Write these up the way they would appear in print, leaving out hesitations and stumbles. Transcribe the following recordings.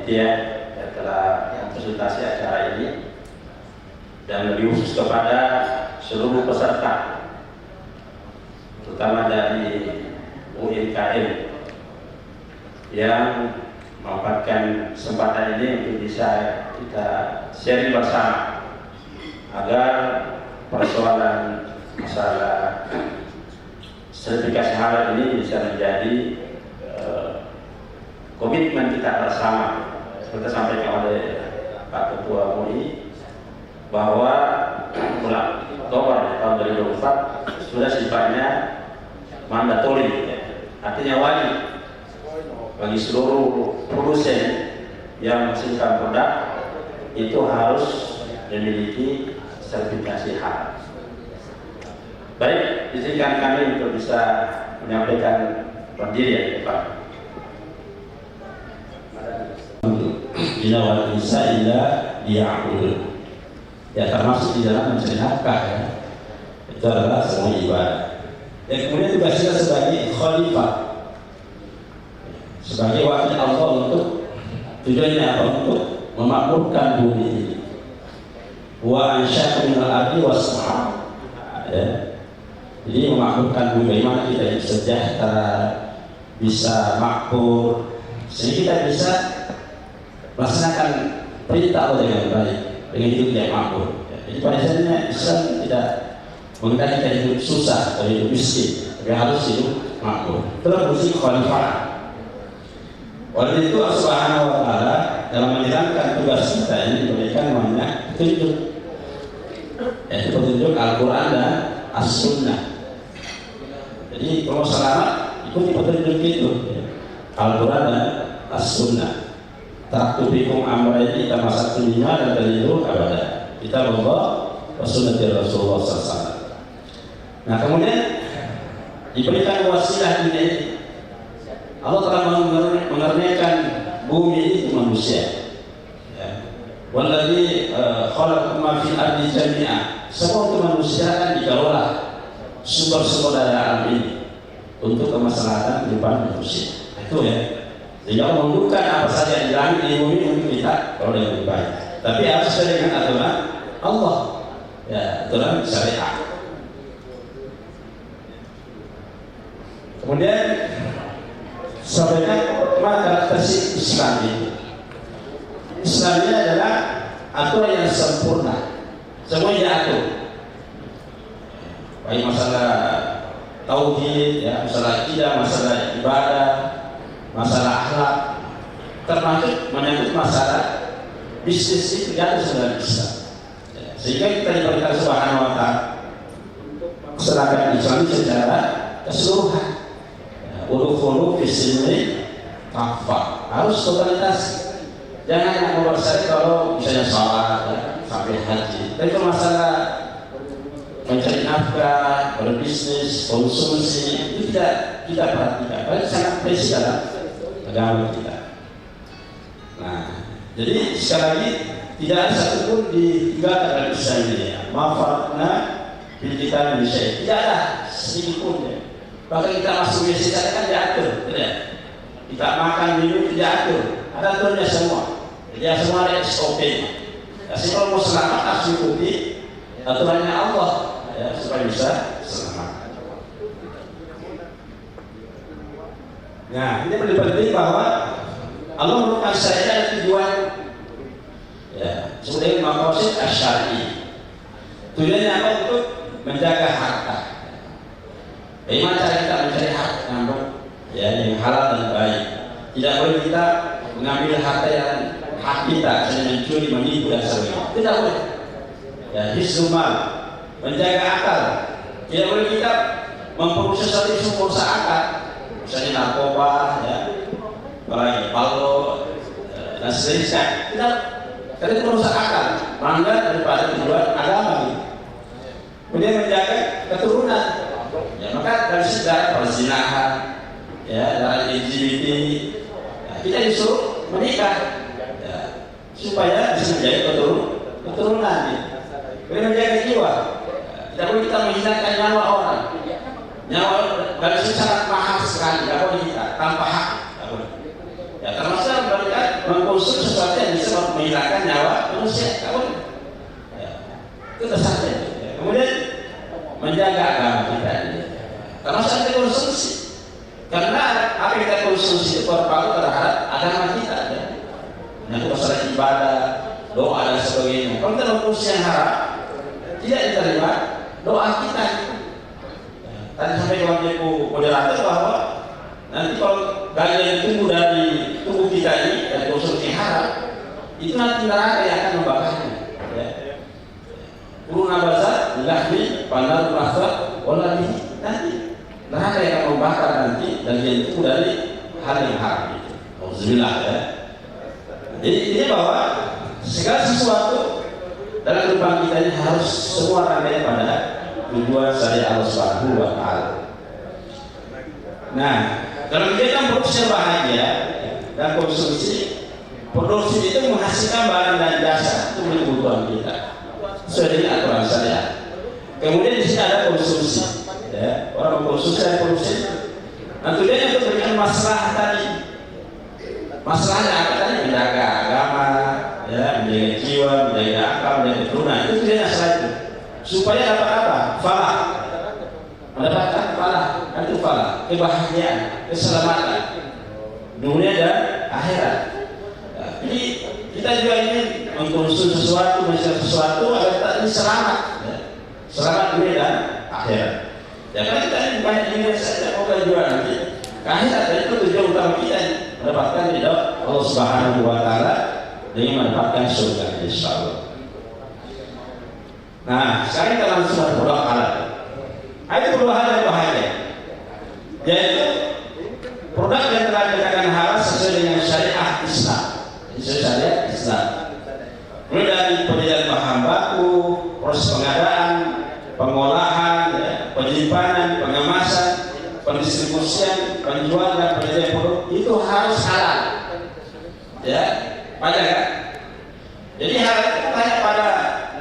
panitia yang telah memfasilitasi acara ini, dan lebih khusus kepada seluruh peserta, terutama dari UIKM yang memanfaatkan kesempatan ini untuk bisa kita sharing bersama agar persoalan masalah sertifikasi halal ini bisa menjadi komitmen kita bersama. Seperti sampaikan oleh Pak Ketua MUI bahwa bulan Oktober tahun 2024 sudah sifatnya mandatori, artinya wajib bagi seluruh produsen yang menghasilkan produk itu harus memiliki sertifikasi halal. Baik, izinkan kami untuk bisa menyampaikan pendirian Pak. Inna bisa illa liya'budun. Ya, termasuk di dalam mencari nafkah, ya. Itu adalah sebuah ibadah. Dan kemudian tugas kita sebagai khalifah, sebagai wakil Allah untuk tujuannya apa? Untuk memakmurkan bumi ini. Wa ansya'a minal ardi wasma'a. Ya. Jadi memakmurkan bumi, bagaimana kita sejahtera, bisa makmur, sehingga kita bisa melaksanakan perintah Allah dengan baik, dengan hidup yang makmur. Jadi pada dasarnya Islam tidak mengendaki kita hidup susah atau hidup miskin, tapi harus hidup makmur. Itulah fungsi khalifah. Oleh itu Allah Subhanahu wa Ta'ala dalam menjalankan tugas kita ini diberikan namanya petunjuk, yaitu petunjuk Al-Quran dan As-Sunnah. Jadi kalau selamat ikuti petunjuk itu, Al-Quran dan As-Sunnah. Taktubikum amrayni kama satulima dan talidu abada. Kita Allah wa sunnati Rasulullah SAW. Nah, kemudian diberikan wasilah ini. Allah telah mengaruniakan bumi itu manusia. Ya. Walladzi khalaqakum ma fil ardi jami'a. Semua itu manusia kan dikelola sumber-sumber dari alam ini untuk kemaslahatan kehidupan manusia. Itu ya. Jadi Allah menentukan apa saja yang di langit di bumi untuk kita kalau dengan lebih baik. Tapi harus sesuai dengan aturan Allah, ya, aturan syariat. Kemudian sampaikan mana karakteristik Islam ini. Islam ini adalah aturan yang sempurna, semuanya diatur. Baik masalah tauhid, ya, masalah akidah, masalah ibadah, masalah akhlak, termasuk menyangkut masalah bisnis itu diatur dalam Islam. Sehingga kita diberikan Subhanahu wa Ta'ala seragam Islam secara keseluruhan. Udkhulu fis-silmi kafah, harus totalitas. Jangan hanya mempersaik kalau misalnya sholat, ya, sampai haji. Tapi kalau masalah mencari nafkah, berbisnis, konsumsi itu tidak kita perhatikan. Karena sangat prinsip dalam agama kita. Nah, jadi sekali lagi tidak ada satupun ditinggalkan dalam Islam ini. Mafarna bil kitab min syai'. Tidak ada sedikit pun. Ya. Bahkan kita masuk WC kan diatur, tidak? Kita makan minum diatur. Ada aturannya semua. Jadi semua ada SOP. Jadi kalau mau selamat harus ikuti aturannya Allah, ya, supaya bisa selamat. Nah, ini paling penting bahwa Allah merupakan syariat tujuan, ya, sebagai maqasid asy-syar'i. Tujuannya apa? Untuk menjaga harta. Bagaimana cara kita mencari harta yang halal dan baik? Tidak boleh kita mengambil harta yang hak kita, misalnya mencuri, menipu dan sebagainya. Tidak boleh. Ya, hifdzul mal, menjaga akal. Tidak boleh kita memproduksi sesuatu yang merusak akal. Misalnya narkoba, ya, apalagi palsu dan seterusnya. Tidak, karena itu merusak akal, melanggar daripada tujuan agama. Kemudian menjaga keturunan. Ya, maka dari sejarah perzinahan, ya, dari LGBT, ya, kita disuruh menikah, ya, supaya bisa menjadi keturunan. Ya. Kemudian menjaga jiwa. Ya, tidak boleh kita menghinakan nyawa orang. Nyawa dari sangat mahal sekali, tidak boleh kita tanpa hak. Ya, termasuk memberikan mengkonsumsi sesuatu yang bisa menghilangkan nyawa manusia, nggak boleh. Ya, itu tersangka. Ya. Kemudian menjaga agama kita ini, termasuk kita konsumsi, karena apa yang kita konsumsi itu berpengaruh terhadap agama kita. Ya. Nah, itu masalah ibadah, doa dan sebagainya. Kalau kita mengkonsumsi yang haram, tidak diterima doa kita. Tadi sampai kawan ibu moderator bahwa nanti kalau ganja yang tumbuh dari tubuh kita ini dari konsumsi haram, itu nanti neraka yang akan membakarnya. Urun abazat, lahmi, pandar, rasa, oleh nanti neraka yang akan membakar nanti dan yang tumbuh dari hal yang haram itu. Alhamdulillah ya. Jadi ini bahwa segala sesuatu dalam kehidupan kita ini harus semua rangkaian pada tujuan syariat Allah Subhanahu wa Ta'ala. Nah, kalau kita produksi bahagia dan konsumsi, produksi itu menghasilkan barang dan jasa untuk kebutuhan kita sesuai dengan aturan syariat. Kemudian di sini ada konsumsi, ya, orang mengkonsumsi dan produksi. Nah, tujuannya untuk memberikan masalah tadi. Masalahnya apa tadi? Menjaga agama, ya, menjaga jiwa, menjaga akal, menjaga keturunan. Itu tujuannya selain itu. Supaya dapat apa? Falah. Mendapatkan falah, itu falah, kebahagiaan, keselamatan dunia dan akhirat. Nah, jadi kita juga ingin mengkonsumsi sesuatu, mencari sesuatu agar kita ini selamat, ya. Selamat dunia dan akhirat. Ya kan kita ini bukan ingin saja mau juga nanti akhirat, dan itu tujuan utama kita mendapatkan ridho Allah Subhanahu wa Ta'ala dengan mendapatkan surga insyaallah. Nah, sekarang kita langsung ke produk halal. Ada dua hal yang bahagia, yaitu produk yang telah dikatakan halal sesuai dengan syariat Islam. Sesuai syariat Islam. Mulai dari penyediaan bahan baku, proses pengadaan, pengolahan, ya, penyimpanan, pengemasan, pendistribusian, penjualan dan penyediaan produk itu harus halal. Ya, pada kan? Jadi halal itu hanya pada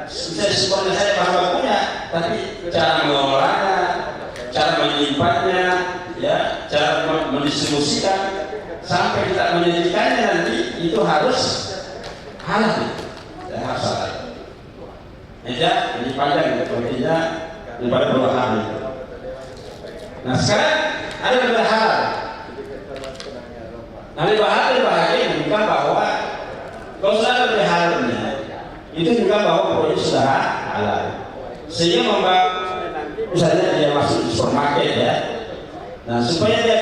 bisa disebutkan saya bahan bakunya, tapi cara mengolahnya, cara menyimpannya, ya, cara mendistribusikan sampai kita menyajikannya nanti itu harus halal, ya, harus halal. Ya, ini panjang sepertinya daripada dua hal itu. Nah sekarang ada lebih halal. Nah lebih bahagia menunjukkan bahwa kalau sudah lebih halalnya itu juga bahwa produk sudah halal, sehingga membuat misalnya dia masuk di supermarket ya, nah supaya dia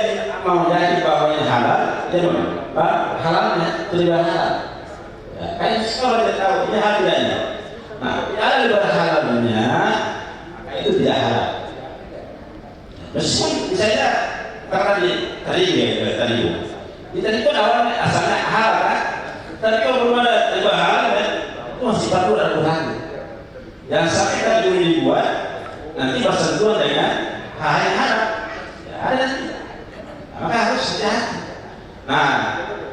mau jadi bahwa ini halal, dia halalnya terlibat halal. Ya, kan kalau dia tahu ini halal tidaknya, nah ada lebih halalnya itu tidak halal. Meskipun misalnya karena tadi pun awalnya asalnya halal kan, tapi kalau belum ada terlibat halal kan, itu masih perlu ada kurangnya. Jangan sampai kita dulu dibuat nanti bersentuhan dengan hal yang haram. Ya, ada nanti. Nah, maka harus hati-hati. Nah,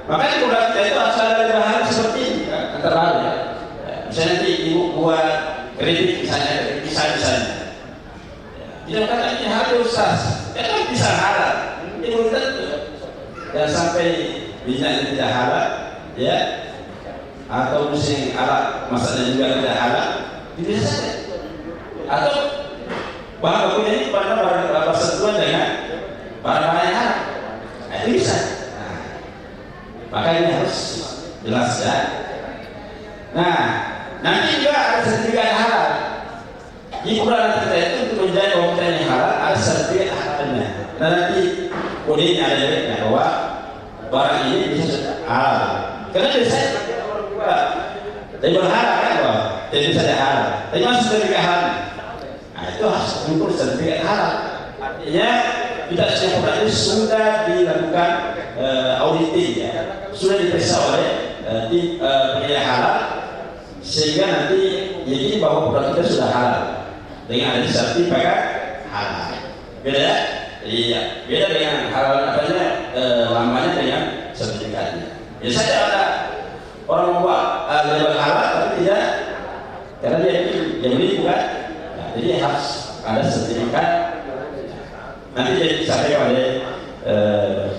makanya produk kita itu asal dari bahan seperti ini kan, antara lain ya. Misalnya nanti ibu buat kritik misalnya, misalnya. Tidak kata ini halal Ustaz. Ya kan bisa halal. Ini belum tentu. Jangan sampai minyaknya tidak halal, ya. Atau musim alat masaknya juga tidak halal, tidak saja. Atau bahan bakunya ini pada barang bersentuhan dengan barang-barang yang halal, nah, itu bisa. Nah, maka ini harus jelas ya. Nah, nanti juga ada sertifikat halal. Di produk kita itu untuk menjadi bahwa kita yang halal ada sertifikat halalnya. Nah nanti kodenya ada juga bahwa barang ini bisa halal. Karena biasanya tapi berharap kan bahwa tidak bisa halal, tapi masih sertifikat halal. Nah itu harus mengukur sertifikat halal. Artinya kita setiap produk ini sudah dilakukan auditing ya, sudah diperiksa oleh tim penilai halal, sehingga nanti yakin bahwa produk kita sudah halal dengan ada sertifikat halal. Beda ya? Iya, beda dengan halal apanya lamanya dengan sertifikatnya. Biasanya ada orang membuat label halal tapi tidak, karena dia beli bukan. Nah, jadi harus ada sertifikat. Nanti jadi disampaikan oleh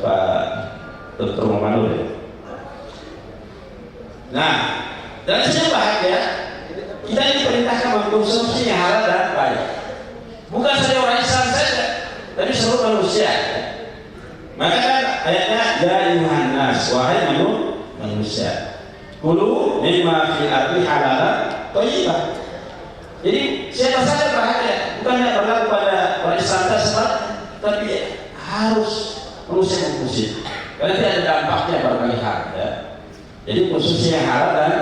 Pak Dr. Muhammad. Nah, dalam sini bahagia kita diperintahkan mengkonsumsi yang halal dan baik. Bukan saja orang Islam saja, tapi seluruh manusia. Maka kan ayatnya ya ayuhan nas, wahai manusia, kulu mimma fil ardi halalan thayyibah. Jadi siapa saja bahagia, bukan hanya berlaku pada orang Islam saja, tapi harus manusia mengkonsumsi. Karena tidak ada dampaknya berbagai hal. Ya. Jadi konsumsi yang halal dan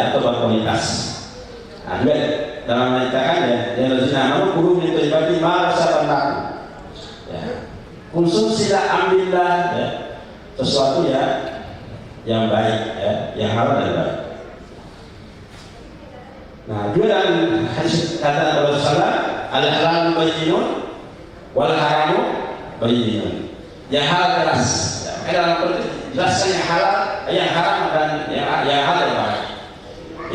atau berkualitas. Nah, juga dalam menyatakan ya lazina amanu kulu min thayyibati ma razaqnakum. Ya. Konsumsilah, ambillah ya, sesuatu yang baik ya, yang halal dan baik. Nah, juga dalam hadis kata Rasulullah, al-halalu bayyinun wal haramu bayyinun. Yang halal jelas. Ya, dalam jelaskan yang halal, yang haram dan yang halal dan baik.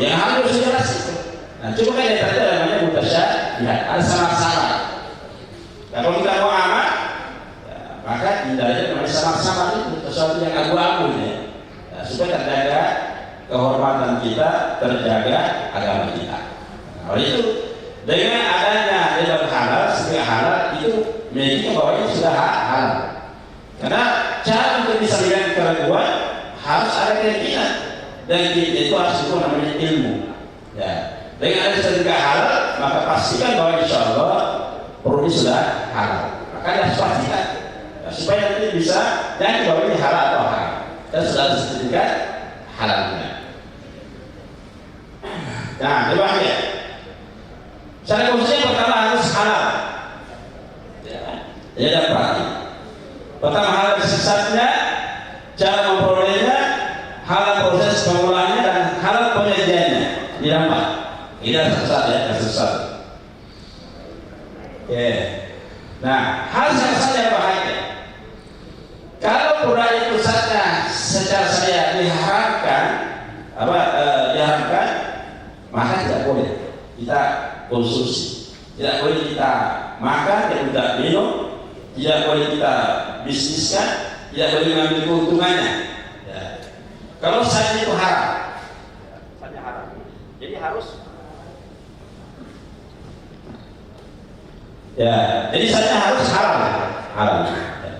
Yang halal harus jelas itu. Nah, cuma kan yang tadi namanya mutasyabihat, ada sama-sama. Nah, kalau kita mau aman, ya, maka hindari namanya sama-sama itu sesuatu yang abu-abu ya. Ya, supaya terjaga kehormatan kita, terjaga agama kita. Nah, oleh itu dengan adanya riba halal, setiap halal itu menunjukkan bahwa itu sudah halal. Karena cara untuk bisa melihat keraguan harus ada keyakinan, dan itu harus itu namanya ilmu. Ya. Dengan ada sertifikat halal, maka pastikan bahwa insya Allah produk sudah halal. Maka harus pastikan ya, supaya nanti bisa dan bahwa ini halal atau haram. Dan sudah ada sertifikat halalnya. Nah, coba ya. Cara khususnya pertama harus halal. Ya, dapat. Pertama halal sesatnya, cara memperolehnya, halal proses pengolahannya dan halal penyajiannya. Didapat. Tidak sesat ya, sesat. Oke. Nah, hal yang saja bahagia. Kalau produk itu saja secara saya diharamkan, diharamkan, maka tidak boleh kita konsumsi, tidak boleh kita makan, tidak minum, tidak boleh kita bisniskan, tidak boleh mengambil keuntungannya. Ya. Kalau saja itu haram, saja haram. Jadi harus. Ya, jadi saja harus halal. Ya.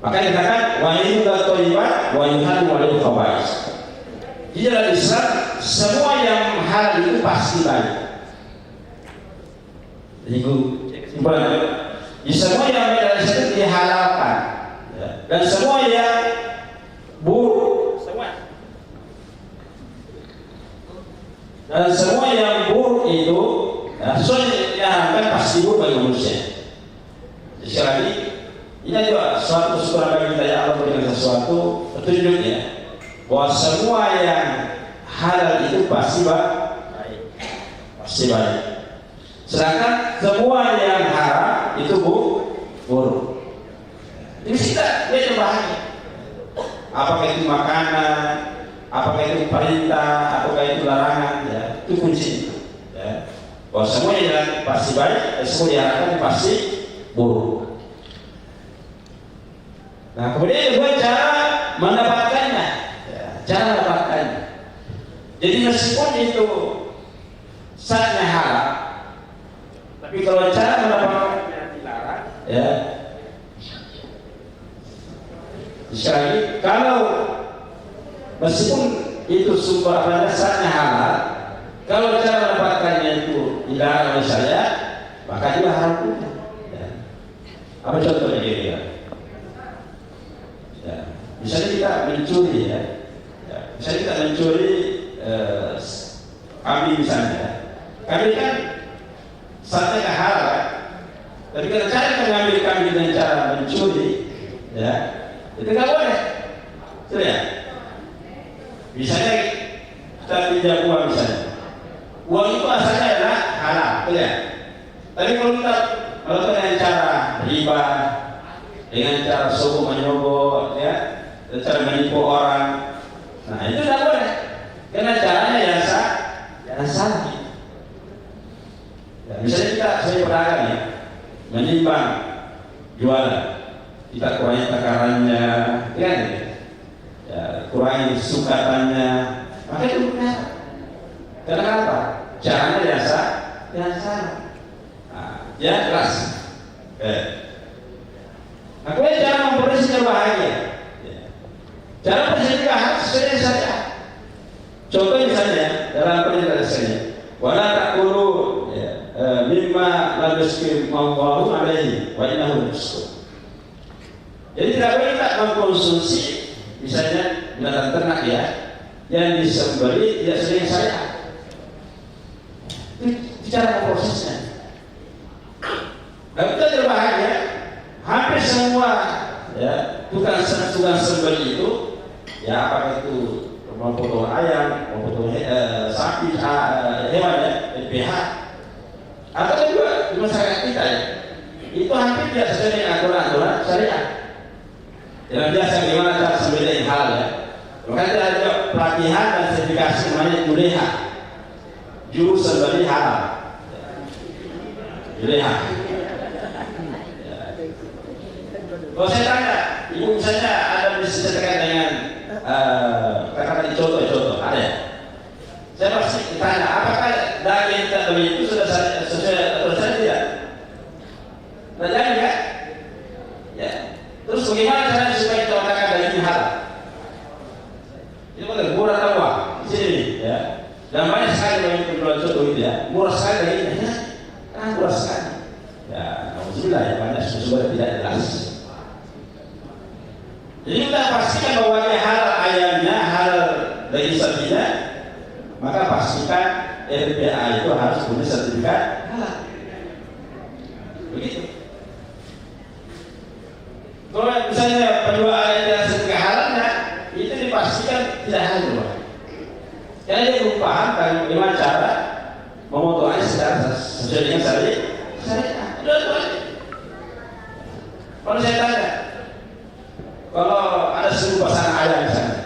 Maka dikatakan wa yuhillu thayyibat wa yuharrimu al-khaba'ith. Di dalam Islam semua yang halal itu pasti baik. Jadi kesimpulannya, di semua yang baik dari Islam itu dihalalkan, ya. Dan semua yang buruk, dan semua yang buruk itu sesuatu yang diharamkan pasti buruk bagi manusia. Jadi sekali lagi, ini juga suatu syukur bagi kita ya Allah berikan sesuatu petunjuknya bahwa semua yang halal itu pasti baik, pasti baik. Sedangkan semua yang haram itu buruk. Ini kita dia bahagia. Apakah itu makanan, apakah itu perintah, apakah itu larangan, ya itu kunci. Ya. Bahwa semua yang pasti baik, semua diharapkan pasti buruk. Nah, kemudian kedua cara mendapatkannya, ya, cara mendapatkannya. Jadi meskipun itu saatnya halal, tapi kalau cara mendapatkannya dilarang, ya. Sekali lagi, kalau meskipun itu sumber saatnya halal, kalau cara mendapatkannya itu dilarang oleh saya, maka dia haram juga. Ya. Apa contohnya kira-kira? Ya. Misalnya kita mencuri ya. Misalnya kita mencuri kambing misalnya. Kambing kan saatnya halal, tapi kalau cara mengambil kambing dengan cara mencuri, ya itu nggak boleh. Sudah ya. Misalnya kita pinjam uang misalnya. Uang itu asalnya adalah halal, betul ya? Tapi kalau kita melakukan dengan cara riba, dengan cara sogok menyogok, ya, dengan cara menipu orang, nah itu tidak boleh. Karena caranya yang salah. Ya, misalnya kita sebagai pedagang ya, menimbang jualan, kita kurangi takarannya, ya. Ya, kurangi sukatannya, maka itu benar. Karena apa? Caranya biasa, biasa. Ya jelas. Nah, kemudian cara memperoleh bahagia. Cara memperoleh juga harus sesuai saja. Contoh misalnya dalam perintah saya, wala taqulu mimma lam yuskim Allahu alaihi wa innahu rizq. Jadi tidak boleh kita mengkonsumsi misalnya binatang ternak ya yang disembelih tidak sesuai saya. Itu cara prosesnya. Dan kita berbahagia, hampir semua ya tukang sembelih itu ya apakah itu memotong ayam, memotong sapi, hewan ya, PH atau juga di masyarakat kita ya, itu hampir tidak sesuai dengan aturan-aturan syariat. Yang biasa bagaimana cara sembelih yang halal ya. Maka kita ada pelatihan dan sertifikasi namanya juleha, juru sembelih halal. Juleha. Kalau saya tanya, ibu misalnya ada bisnis terkait dengan katakan contoh ada ya? Saya pasti ditanya, apakah daging yang kita beli itu sudah sesuai aturan saya tidak? Tidak jadi kan? Ya. Terus bagaimana caranya supaya kita katakan daging halal? Itu betul, murah atau wah? Di sini ya. Dan banyak sekali yang menjual contoh itu ya, murah sekali dagingnya, murah sekali. Ya, alhamdulillah ya banyak sesuatu tidak jelas. Jadi kita pastikan bahwa dia halal ayamnya, halal daging sapinya, maka pastikan RPA itu harus punya sertifikat halal. Begitu. Kalau misalnya penjual ayam sertifikat halalnya, itu dipastikan tidak halal. Karena dia belum paham bagaimana cara memotong ayam secara sesuai dengan syariat. Kalau saya tanya, kalau ada 10 pasangan ayam misalnya,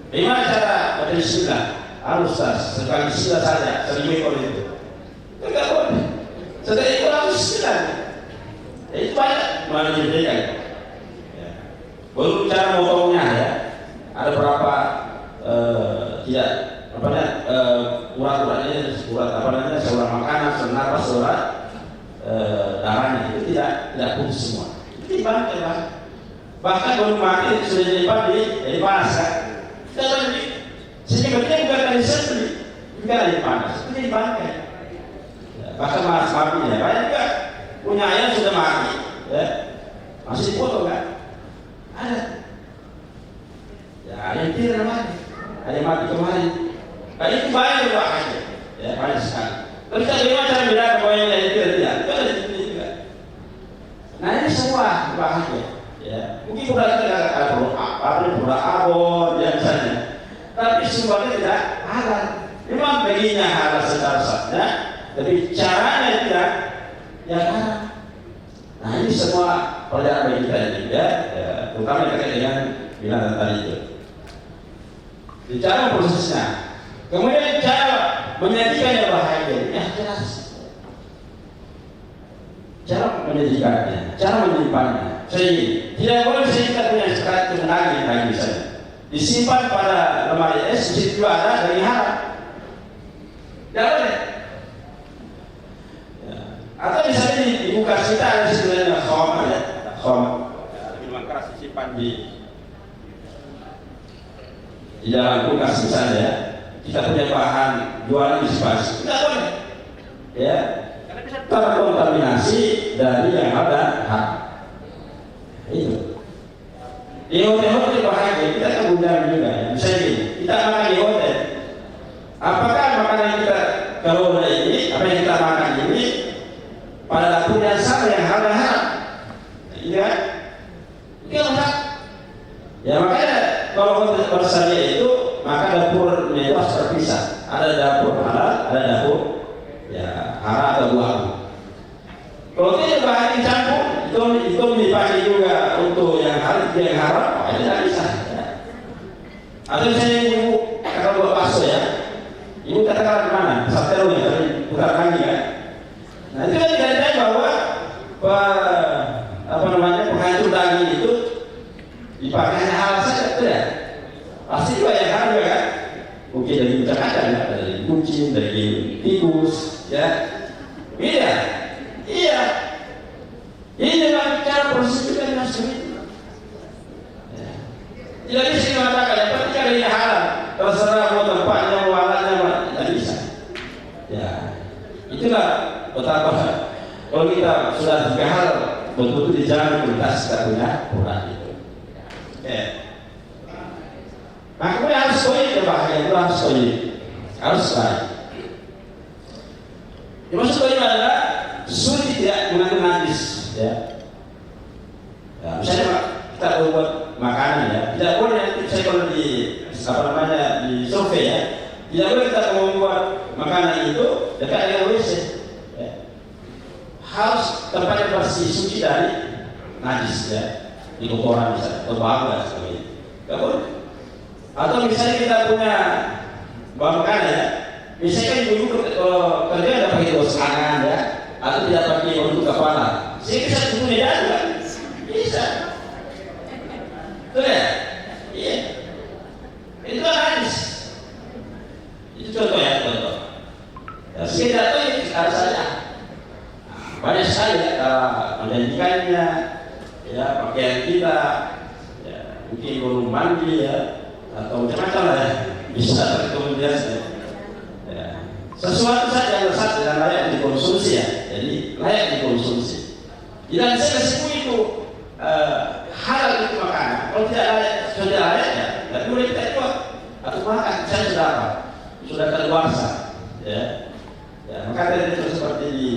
bagaimana cara baca bismillah? Harus sekali bismillah saja, 1000 ekor itu. Tidak boleh. Setelah itu harus bismillah. Itu banyak mana diberikan. Baru cara motongnya ya, ada berapa tidak apa namanya urat-uratnya, seorang makanan, seorang napas, seorang darahnya itu tidak putus semua. Itu dibangkai lah. Bahkan baru mati sudah jadi panas kan? Kita beli. Sehingga bukan dari sembeli, bukan dari panas, itu jadi bangkai. Bahkan mas sapinya banyak juga punya ayam sudah mati, ya masih dipotong kan? Ada. Ya ada yang tidak mati, ada yang mati kemarin. Nah itu banyak bahaya, ya banyak sekali. Tapi kita bagaimana cara membedakan bahwa yang tidak? Itu ada di juga. Nah ini semua bahaya. Ya, mungkin produk kita ada produk abon ya misalnya, tapi sumbernya tidak halal. Memang baginya halal secara sahnya, tapi caranya tidak yang halal. Nah ini semua pelajaran bagi kita juga, ya, terutama terkait dengan binatang tadi itu. Di cara prosesnya, kemudian cara menyajikannya bahagia, ya jelas. Cara menyajikannya, cara menyimpannya. Sehingga tidak boleh kita punya sekat daging misalnya disimpan pada lemari es, di situ ada daging haram. Tidak boleh. Ya. Atau misalnya di kulkas kita ada sebenarnya khamar ya, minuman keras disimpan di dalam kulkas misalnya ya. Kita punya bahan jualan disimpan, tidak boleh. Ya, karena bisa terkontaminasi dari yang ada hak. Itu di hotel-hotel bahagia kita kan undang juga ya. Misalnya kita makan di hotel, apakah makanan kita kalau ini apa yang kita makan ini pada dapur yang sama yang halal? Iya, itu hak. Ya makanya kalau hotel bersyariah itu maka dapurnya itu harus terpisah. Ada dapur halal, ada dapur ya haram atau buah. Kalau tidak bahan campur itu dipakai juga untuk yang halal, yang haram, itu tidak bisa. Ya. Atau misalnya ibu kata buat bakso ya, ibu katakan di mana? Satero ya, tapi putar lagi kan. Nah itu kan tidak bahwa penghancur daging itu dipakai hal saja, tidak. pasti juga yang halal juga kan, mungkin dari kacang, dari kucing, dari tikus, ya, iya, iya, ini dalam cara proses juga dengan sulit. Tidak bisa dikatakan yang penting ada yang halal, terserah mau tempatnya, mau alatnya, tidak bisa. Ya, itulah betapa kalau kita sudah halal, betul-betul dijamin kualitas kita punya produk itu. Ya. Nah, kemudian harus koin ya bahaya, itu harus koin, harus baik. Yang maksud koin adalah sulit tidak mengandung najis, ya. Ya, misalnya kita buat makanan ya, tidak boleh nanti saya kalau di di survei ya, tidak boleh kita membuat makanan itu dekat dengan WC. Ya. Harus tempatnya bersih, suci dari najis ya, di kotoran misalnya, atau bau dan sebagainya. Tidak boleh. Atau misalnya kita punya bahan makanan ya, misalnya kan ibu kerja tidak pakai kaos tangan ya, atau tidak pakai untuk kepala, saya bisa tunggu di dalam kan? Bisa. Betul ya? Iya. Itu kan hadis. Itu contoh ya, contoh. Ya, saya tidak tahu ya, harus saja. Banyak sekali ya, menjanjikannya, ya pakaian kita, ya mungkin belum mandi ya, atau macam-macam lah ya, bisa kemudian ya. Sesuatu saja yang lesat dan layak dikonsumsi ya, jadi layak dikonsumsi. Tidak bisa kesemu itu halal itu makanan. Kalau tidak layak, sudah layak ya, tidak boleh kita jual atau makan. Saya sudah keluarsa, ya. Ya, maka tadi itu seperti di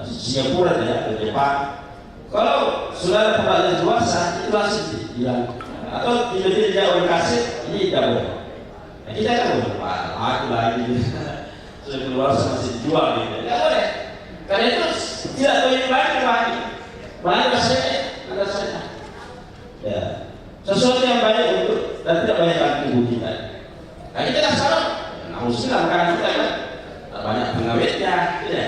Singapura ya, di Jepang. Kalau sudah ada pembagian luarsa, itu langsung hilang. Atau tiba-tiba dia orang kasih, ini tidak boleh. Nah, kita kan boleh, aku lagi sudah keluar masih dijual gitu. Tidak boleh. Karena itu tidak tahu yang lagi. Mana ada saya. Ya, sesuatu yang baik untuk dan tidak banyak bagi tubuh kita. Nah kita kan sekarang, alhamdulillah makanan kita kan banyak pengawetnya, ya.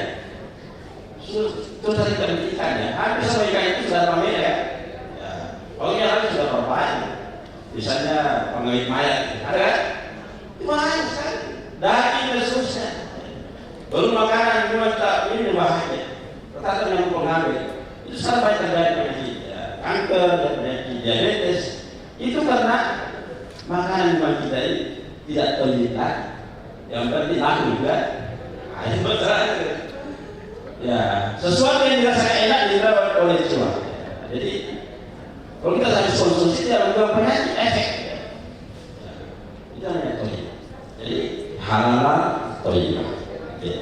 Itu tadi kita berikan ya. Hampir sama ikan itu sudah ramai ya. Kalau yang lain sudah berapa? Misalnya pengawet mayat, ada kan? Itu banyak sekali. Daging dan seterusnya. Baru makanan cuma ini bahaya. Tetapi yang pengawet itu sangat banyak terjadi penyakit kanker dan penyakit diabetes. Itu karena makanan kita ini tidak terlihat. Yang penting laku juga. Hanya betul. Ya, sesuatu yang dirasakan enak dilawan oleh jiwa. Jadi kalau kita habis konsumsi tidak membuat penyakit efek. Itu hanya toyib. Jadi halal toyib. Ya.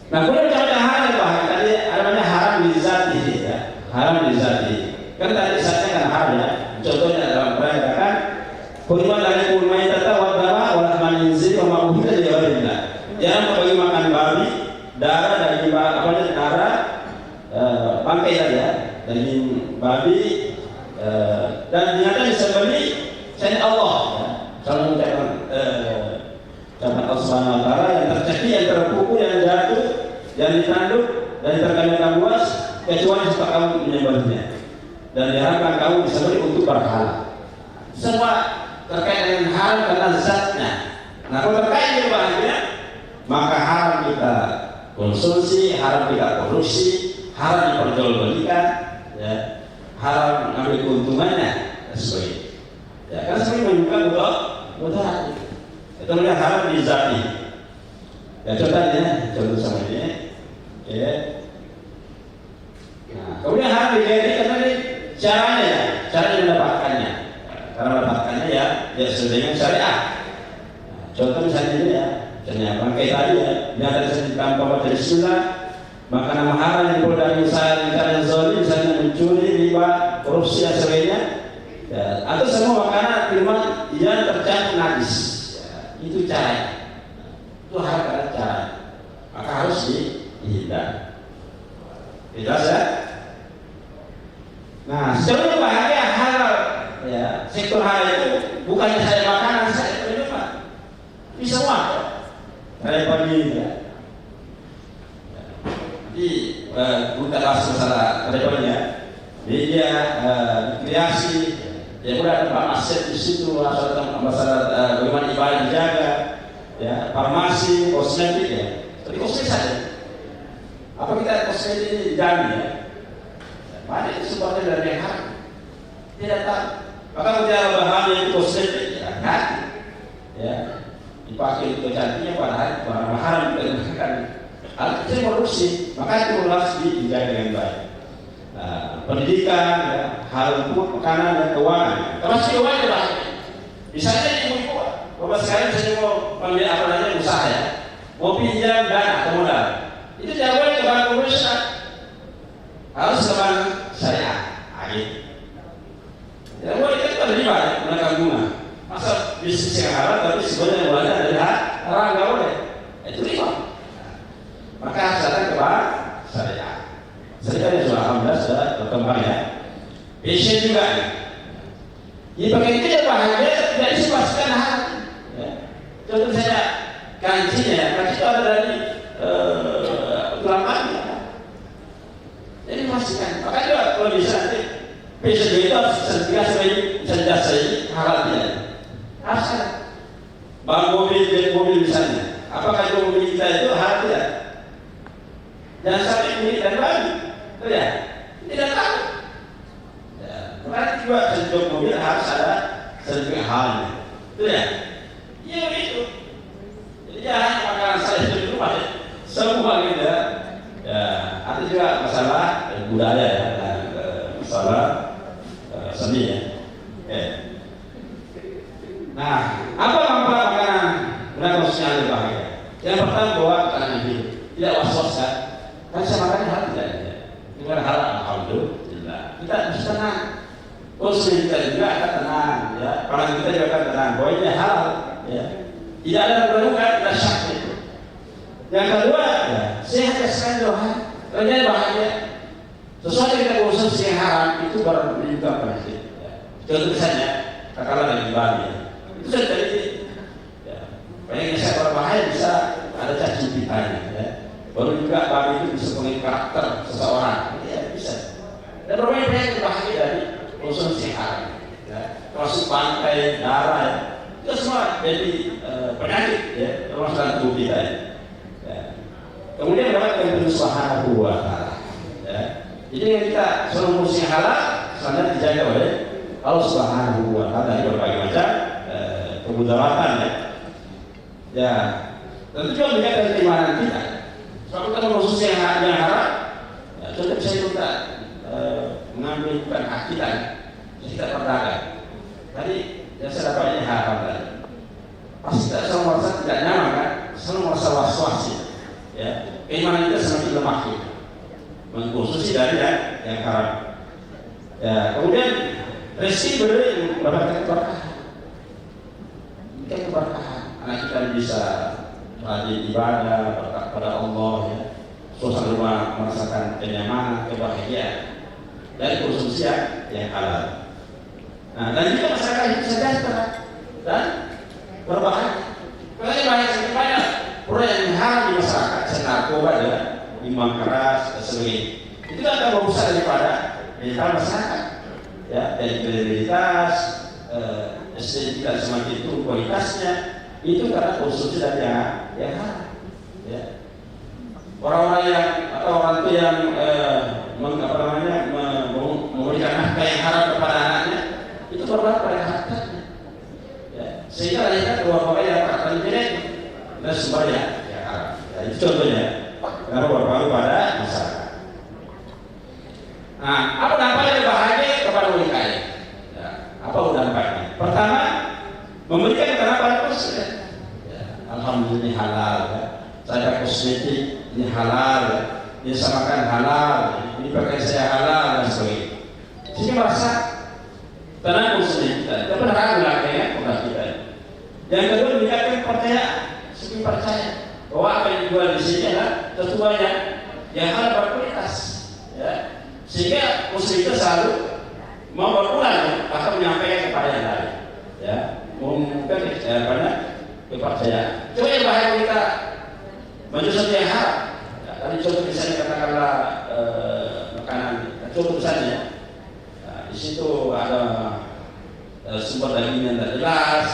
Nah, kemudian macam halal bahkan tadi ada namanya haram di zati ya. Haram di zati. Kan tadi zatnya kan haram ya. Contohnya dalam Quran katakan Kuriman dari kulmai tata wadama walah maninzi wa ma'uhida di warinda. Jangan bagi makan babi, darah dari darah bangkai tadi ya, daging babi dan ternyata disembeli selain Allah. Ya. Kalau mengucapkan Allah Subhanahu Wa Taala yang tercekik, yang terpukul, yang jatuh, yang ditanduk dan terkena buas kecuali sebab kamu menyembelihnya dan diharapkan kamu disembeli untuk berhala. Semua terkait dengan hal karena zatnya. Nah kalau terkait dengan bahannya, maka haram kita konsumsi, haram kita produksi, haram diperjualbelikan, ya, haram mengambil keuntungannya dan sebagainya. Ya, karena sebenarnya menunjukkan betul. Itu namanya haram di zati. Ya contohnya, contoh sama ini, ya. Nah, kemudian haram di gairi karena ini caranya ya, cara mendapatkannya. Karena mendapatkannya ya sesuai dengan syariat. Nah, contoh misalnya ini ya, misalnya bangkai tadi ya, ini ada tanpa baca bismillah, maka nama haram yang perlu dari usaha yang zalim, misalnya mencuri, riba, korupsi dan sebagainya, ya, atau semua makanan firman yang tercampur najis, ya, itu cara, itu haram karena cara, maka harus dihindari. Jelas ya? Nah, sebenarnya bahaya halal. Ya, sektor halal itu bukannya saya makanan, saya minuman. Ini semua. Dari pagi ya. Jadi kita bahas masalah kedepannya. media, kreasi, ya udah tempat masjid di situ, masalah bagaimana ibadah dijaga, ya farmasi, kosmetik ya, tapi kosmetik saja. Apa kita kosmetik ini dijamin ya? Banyak itu sebenarnya dari yang haram, tidak tahu. Maka bicara bahan yang kosmetik ya kan, ya dipakai untuk cantiknya padahal barang haram kita gunakan. Hal itu produksi, maka itu harus dijaga dengan baik. Pendidikan, ya, hal hukum, makanan dan keuangan. Termasuk keuangan ya, Pak. Misalnya ibu-ibu, bapak sekarang saya mau ambil apa namanya usaha ya, mau pinjam dana atau modal, itu tidak boleh ke bank konvensional, harus ke bank syariah. Tidak boleh itu ada riba, menekan bunga. Masa bisnis yang halal tapi sebenarnya mulanya dari haram nggak boleh, itu riba. Maka harus datang ke bank syariah. Sekarang sudah alhamdulillah sudah berkembang ya. Passion juga ya. Jadi pakai itu ya bahannya tidak dipastikan hal. Ya. Contoh saya kancinya, kanci itu ada dari ulama-nya. Jadi pastikan. Maka juga kalau bisa nanti passion itu harus senjata halal tidak. Harus ada. Bang mobil misalnya. Apakah itu mobil kita itu halal tidak? Jangan sampai milik dan bagi. Ya, tidak tahu. Ya, kemarin juga sertifikat mobil harus ada sertifikat halnya. Itu ya. Iya begitu. Jadi jangan makanan saya itu di rumah ya. Semua gitu ya. Ya, ada juga masalah budaya ya, dan masalah seni ya. Nah, apa manfaat makanan dan khususnya yang berbahaya? Yang pertama bahwa makanan hidup tidak was-was kan? Kan saya makannya hal tidak ya. Dengan hal alhamdulillah kita bisa tenang. Konsumen kita juga akan tenang ya. Orang kita juga akan tenang. Bahwa ini halal ya. Tidak ada keraguan, tidak syak itu. Yang kedua ya, sehat sekali doa. Ternyata bahagia. Sesuatu yang kita konsumsi yang haram itu baru menunjukkan penyakit. Ya. Contoh misalnya, katakanlah dari babi ya. Itu sudah jadi. Ya. Banyak yang berbahaya bisa ada cacing pitanya ya. Baru juga babi itu bisa mengenai karakter seseorang, ya bisa. Dan berbagai penyakit berbahaya dari konsumsi haram, ya. Termasuk bangkai, darah, ya. Itu semua jadi penyakit, ya, termasuk dalam tubuh kita. Ya. Kemudian mendapatkan Subhanahu wa Ta'ala. Ya. Jadi yang kita selalu konsumsi halal, sebenarnya dijaga oleh Allah Subhanahu wa Ta'ala dari berbagai macam kemudaratan, ya. Ya. Tentu juga menjaga dari keimanan kita. Kalau kita khusus yang haram, ya, contoh saya minta mengambil bukan hak kita, kita berdagang. Tadi yang saya dapatnya haram tadi. Pasti kita selalu merasa tidak nyaman kan, selalu merasa was-was ya. Keimanan kita semakin lemah kita, mengkhususi dari yang haram. Ya, kemudian rezeki beri mendapatkan keberkahan. Kita keberkahan, anak kita bisa rajin ibadah, berkat pada Allah ya. Suasana rumah merasakan kenyamanan, kebahagiaan dari konsumsi yang halal. Nah, dan juga masyarakat hidup sejahtera dan berbahagia. Karena banyak proyek yang haram di masyarakat, narkoba ya, minuman keras dan sebagainya. Itu akan merusak daripada mental masyarakat. Ya, dari kredibilitas, estetika semakin turun kualitasnya. Itu karena konsumsi dari yang haram. Ya. Orang-orang yang atau orang tua yang memberikan nafkah yang haram kepada anaknya itu berbuat pada hartanya. Ya. Sehingga lahirkan keluarga yang hartanya jelek dan semuanya yang haram. Ya, itu contohnya. Karena berpengaruh pada masyarakat. Nah, apa dampaknya bahagia kepada orang kaya? Ya. Apa dampaknya? Pertama, memberikan ketenangan khusus. Ya, alhamdulillah ini halal ya. Saya kosmetik ini halal ya. Ini samakan halal ya. Ini pakai saya halal dan sebagainya. Jadi merasa tenang khususnya kita. Kita berharap belakangnya kepada kita. Yang kedua meningkatkan percaya, segi percaya bahwa apa yang dijual di sini adalah sesuatu yang halal berkualitas. Ya. Sehingga muslim itu selalu mau berulang atau menyampaikan kepada yang lain. Ya. Mengumumkan pada kepercayaan. Coba yang bahaya kita menjual yang haram. Ya, tadi contoh misalnya katakanlah makanan. Contoh misalnya di situ ada sumber daging yang tidak jelas,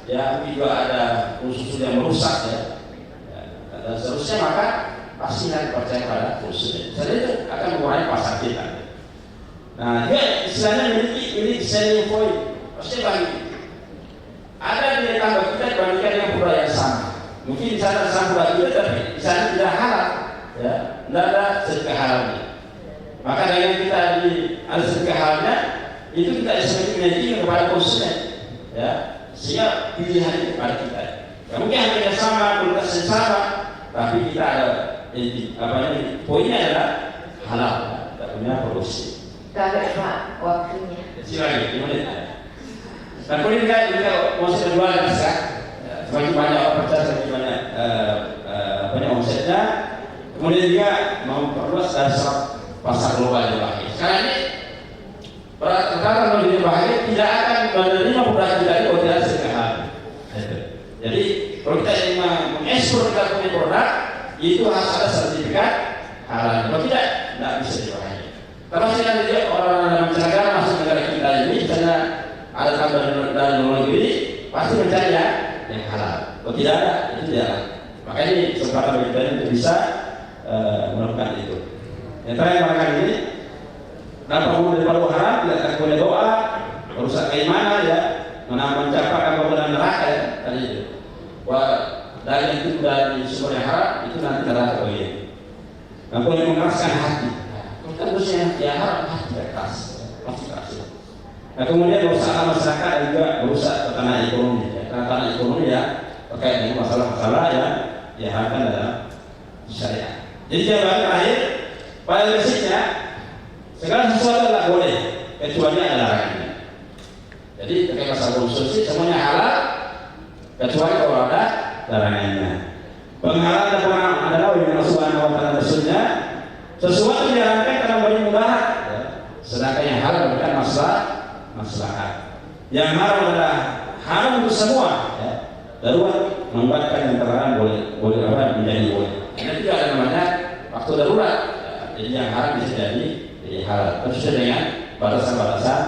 ya, juga ada usus yang merusak, ya, dan seterusnya, maka pasti akan percaya pada ususnya. Jadi itu akan mengurangi pasar kita. Nah, dia istilahnya milik selling point, pasti bagi. Ada nilai tambah kita dibandingkan dengan budaya yang sama. Mungkin di sana sama budaya kita, tapi di sana tidak halal, ya, tidak ada sedekah halalnya. Maka dengan kita ada sedekah halalnya, itu kita semakin kepada konsumen, ya, sehingga pilihan itu kepada kita. Ya, mungkin harganya sama, kualitasnya sama, tapi kita ada poinnya adalah halal, tidak punya produksi. Tidak Pak, waktunya. Silakan, gimana? Dan kemudian juga mau jual bisa, semakin banyak orang percaya, semakin banyak omsetnya. Kemudian juga mau perluas dasar pasar global yang baik. Sekarang ini kalau di bahagia tidak akan menerima produk kita itu kalau tidak sedekah. Jadi kalau kita ingin mengekspor kita punya produk, itu harus ada sertifikat halal. Kalau tidak bisa dibahagia. Kalau misalnya orang negara masuk negara kita ini, misalnya ada tambahan dari luar negeri, pasti mencari yang halal. Kalau tidak ada, itu tidak. Makanya ini kesempatan bagi kita untuk bisa melakukan itu. Yang terakhir makan ini, dapat dari haram, tidak akan boleh doa, merusak keimanan, ya, mencapai kemudahan neraka, ya, tadi itu. Wah, dari itu dari sumber yang haram itu nanti neraka bagian. Nah, boleh mengeraskan hati. Kan terusnya ya haram hati keras, pasti keras. Nah, kemudian merusak masyarakat dan juga merusak tatanan ekonomi. Ya. Tatanan ekonomi ya terkait dengan masalah-masalah yang akan dalam syariat. Jadi jawaban terakhir, pada prinsipnya segala sesuatu adalah boleh, kecuali ada larangannya. Jadi terkait masalah konsumsi semuanya halal, kecuali kalau ada larangannya. Penghalalan dan pengharaman adalah yang Allah Subhanahu wa Ta'ala bersunnah, sesuatu diharamkan karena beri mudarat, ya. Sedangkan yang halal bukan maslahat. Yang haram adalah haram untuk semua, ya. Darurat membuatkan yang terlarang boleh apa menjadi boleh. Karena itu ada namanya waktu darurat, ya. Jadi yang haram bisa jadi halal, tentu dengan batasan-batasan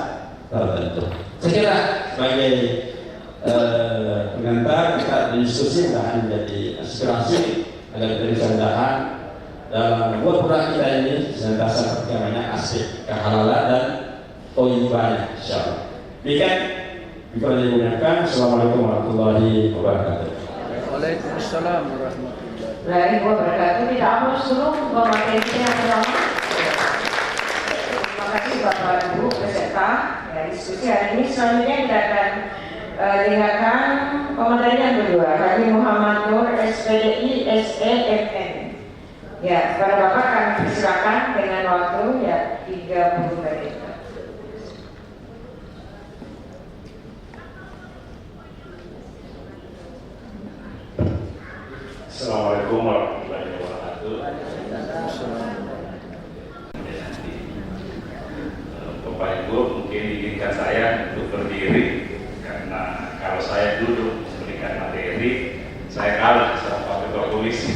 tertentu. Saya kira sebagai pengantar kita diskusi akan menjadi inspirasi agar kita bisa mudahan dalam membuat produk kita ini senantiasa perkembangan aspek kehalalan dan toyibannya, insyaallah. Demikian kita dimuliakan. Assalamualaikum warahmatullahi wabarakatuh. Waalaikumsalam warahmatullahi wabarakatuh. Tidak harus dulu memakai yang pertama. Terima kasih Bapak Ibu peserta diskusi hari ini. Selanjutnya kita akan dengarkan komentarnya yang kedua dari Muhammad Nur SPDI SEFN. Ya, kepada Bapak kami persilakan dengan waktu ya 30 menit. Assalamualaikum warahmatullahi wabarakatuh. Bapak Ibu mungkin izinkan saya untuk berdiri karena kalau saya duduk memberikan materi saya kalah sama Ketua Komisi.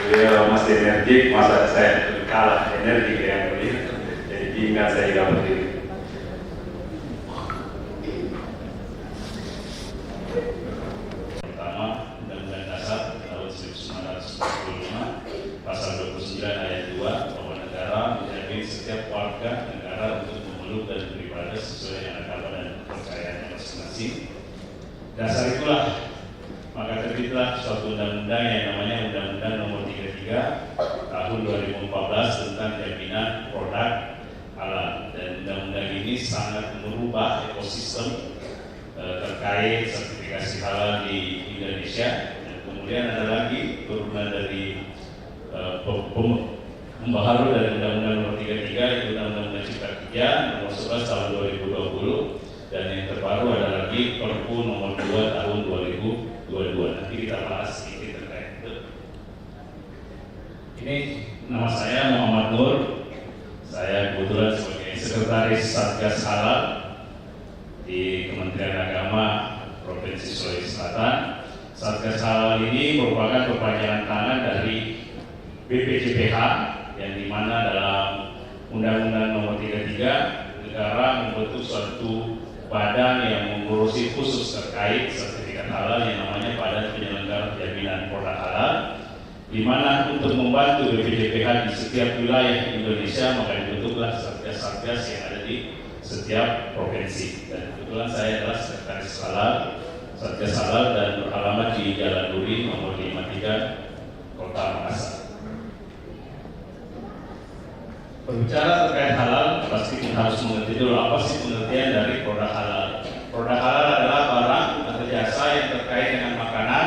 Beliau masih energik, masa saya kalah energi yang beliau. Jadi izinkan saya juga berdiri. Pasal 29 ayat 2 bahwa negara menjamin setiap warga negara untuk memeluk dan beribadah sesuai dengan agama dan kepercayaannya masing-masing. Dasar itulah maka terbitlah suatu undang-undang yang namanya Undang-Undang Nomor 33 Tahun 2014 tentang jaminan produk halal, dan undang-undang ini sangat merubah ekosistem terkait sertifikasi halal di Indonesia. Dan kemudian ada lagi turunan dari pembaharu dari Undang-Undang Nomor 33 itu Undang-Undang Cipta Kerja Nomor 11 Tahun 2020, dan yang terbaru ada lagi Perpu Nomor 2 Tahun 2022. Nanti kita bahas sedikit terkait itu. Ini nama saya Muhammad Nur. Saya kebetulan sebagai Sekretaris Satgas Halal di Kementerian Agama Provinsi Sulawesi Selatan. Satgas Halal ini merupakan perpanjangan tangan dari BPJPH, yang dimana dalam Undang-Undang Nomor 33, negara membentuk suatu badan yang mengurusi khusus terkait sertifikat halal yang namanya Badan Penyelenggara Jaminan Produk Halal, di mana untuk membantu BPDPH di setiap wilayah Indonesia maka dibentuklah satgas-satgas yang ada di setiap provinsi. Dan kebetulan saya adalah sekretaris halal, satgas halal, dan beralamat di Jalan Duri nomor 53, Kota Makassar. Berbicara terkait halal, pasti kita harus mengerti dulu apa sih pengertian dari produk halal. Produk halal adalah barang atau jasa yang terkait dengan makanan,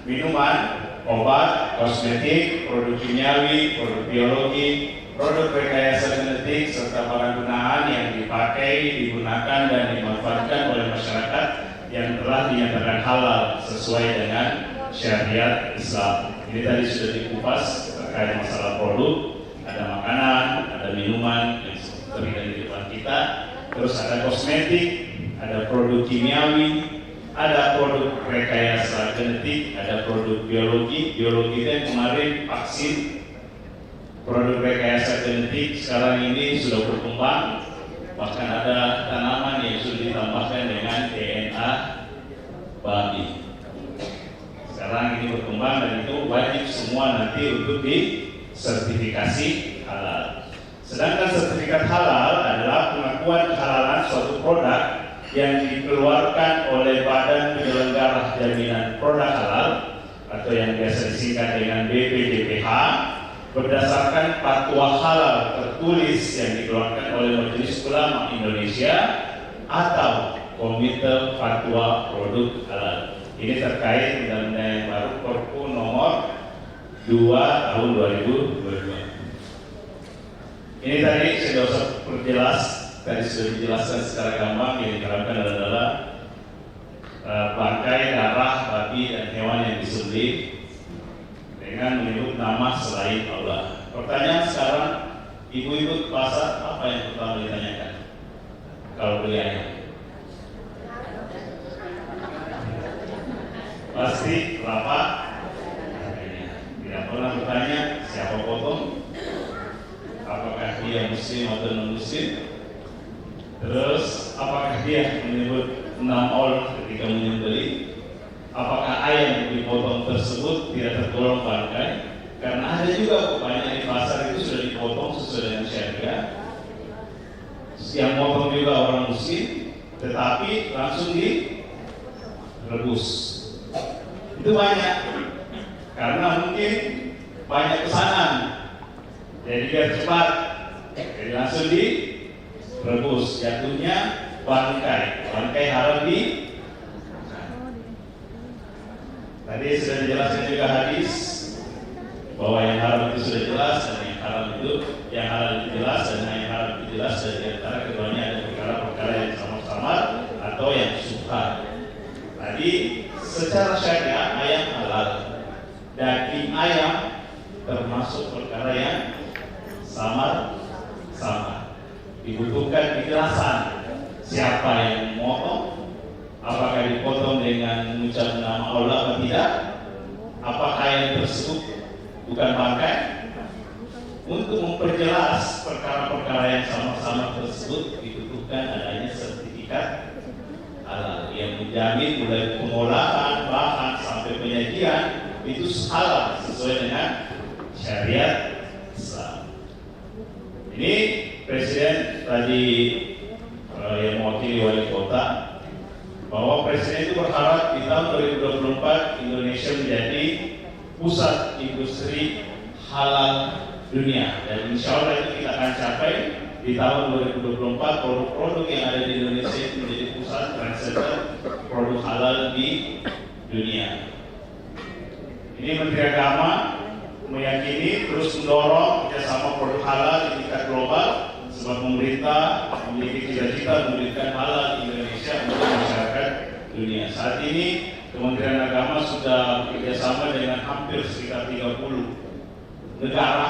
minuman, obat, kosmetik, produk kimiawi, produk biologi, produk rekayasa genetik, serta barang gunaan yang dipakai, digunakan, dan dimanfaatkan oleh masyarakat yang telah dinyatakan halal sesuai dengan syariat Islam. Ini tadi sudah dikupas terkait masalah produk. Ada makanan, ada minuman yang terlihat di depan kita, terus ada kosmetik, ada produk kimiawi, ada produk rekayasa genetik, ada produk biologi. Biologi itu yang kemarin vaksin. Produk rekayasa genetik sekarang ini sudah berkembang, bahkan ada tanaman yang sudah ditambahkan dengan DNA babi. Sekarang ini berkembang dan itu wajib semua nanti untuk sertifikasi halal. Sedangkan sertifikat halal adalah pengakuan kehalalan suatu produk yang dikeluarkan oleh Badan Penyelenggara Jaminan Produk Halal atau yang biasa disingkat dengan BPDPH berdasarkan fatwa halal tertulis yang dikeluarkan oleh Majelis Ulama Indonesia atau Komite Fatwa Produk Halal. Ini terkait Undang-Undang yang baru Perpu nomor 2 tahun 2022. Ini tadi sudah usah perjelas, tadi sudah dijelaskan secara gampang. Yang diterapkan adalah bangkai, darah, babi, dan hewan yang disembelih dengan menyebut nama selain Allah. Pertanyaan sekarang, ibu-ibu ke pasar apa yang pertama ditanyakan kalau beli ayam? Pasti kelapa. Tidak pernah bertanya siapa potong, apakah dia muslim atau non muslim, terus apakah dia menyebut 6 orang ketika menyembelih, apakah ayam yang dipotong tersebut tidak tergolong bangkai, karena ada juga banyak di pasar itu sudah dipotong sesuai dengan syariat, yang potong juga orang muslim, tetapi langsung direbus. Itu banyak. Karena mungkin banyak pesanan, jadi biar cepat, jadi langsung direbus, jatuhnya bangkai harus di. Tadi sudah dijelaskan juga hadis bahwa yang haram itu sudah jelas dan yang haram itu, yang halal itu jelas dan yang haram itu jelas, dan di antara keduanya ada perkara-perkara yang sama-sama atau yang suka. Tadi secara syariat ayam halal. Daging ayam termasuk perkara yang sama. Dibutuhkan kejelasan siapa yang memotong, apakah dipotong dengan mengucap nama Allah atau tidak, apakah ayam tersebut bukan bangkai. Untuk memperjelas perkara-perkara yang sama-sama tersebut dibutuhkan adanya sertifikat halal yang menjamin mulai pengolahan bahan sampai penyajian itu halal sesuai dengan syariat Islam. Ini Presiden tadi yang mewakili wali kota bahwa Presiden itu berharap di tahun 2024 Indonesia menjadi pusat industri halal dunia, dan insya Allah itu kita akan capai di tahun 2024. Produk-produk yang ada di Indonesia itu menjadi pusat trendsetter produk halal di dunia. Ini Menteri Agama meyakini terus mendorong kerjasama produk halal di tingkat global, sebab pemerintah memiliki cita-cita memberikan halal di Indonesia untuk masyarakat dunia. Saat ini Kementerian Agama sudah bekerjasama dengan hampir sekitar 30 negara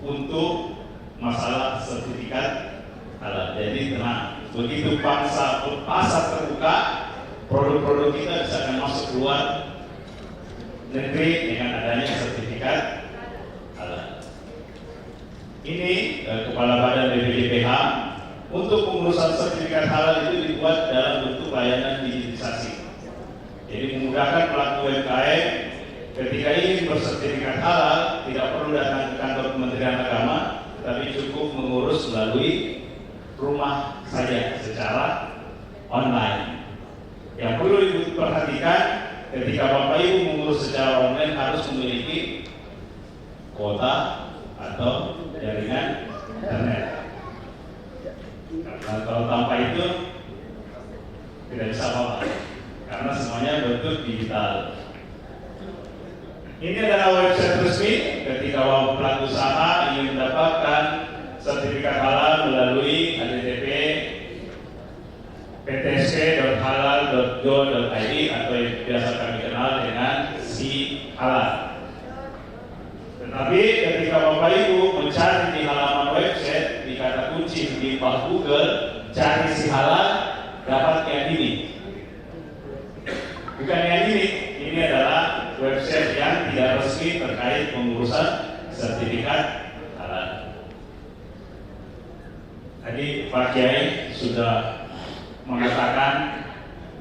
untuk masalah sertifikat halal. Jadi tenang, begitu pasar terbuka, produk-produk kita bisa akan masuk keluar negeri dengan adanya sertifikat halal. ini Kepala Badan BPDPH untuk pengurusan sertifikat halal itu dibuat dalam bentuk layanan digitalisasi. Jadi memudahkan pelaku UMKM ketika ingin bersertifikat halal tidak perlu datang ke kantor Kementerian Agama, tetapi cukup mengurus melalui rumah saja secara online. Yang perlu diperhatikan ketika Bapak Ibu mengurus secara online harus memiliki kuota atau jaringan internet. Karena kalau tanpa itu tidak bisa apa-apa, karena semuanya bentuk digital. Ini adalah website resmi ketika pelaku usaha ingin mendapatkan sertifikat halal melalui http ptsp.halal.go.id atau yang biasa kami kenal dengan Si Halal. Tetapi ketika Bapak Ibu mencari di halaman website, di kata kunci di Google, cari Si Halal, dapat yang ini. Bukan yang ini adalah website yang tidak resmi terkait pengurusan sertifikat halal. Tadi Pak Kiai sudah mengatakan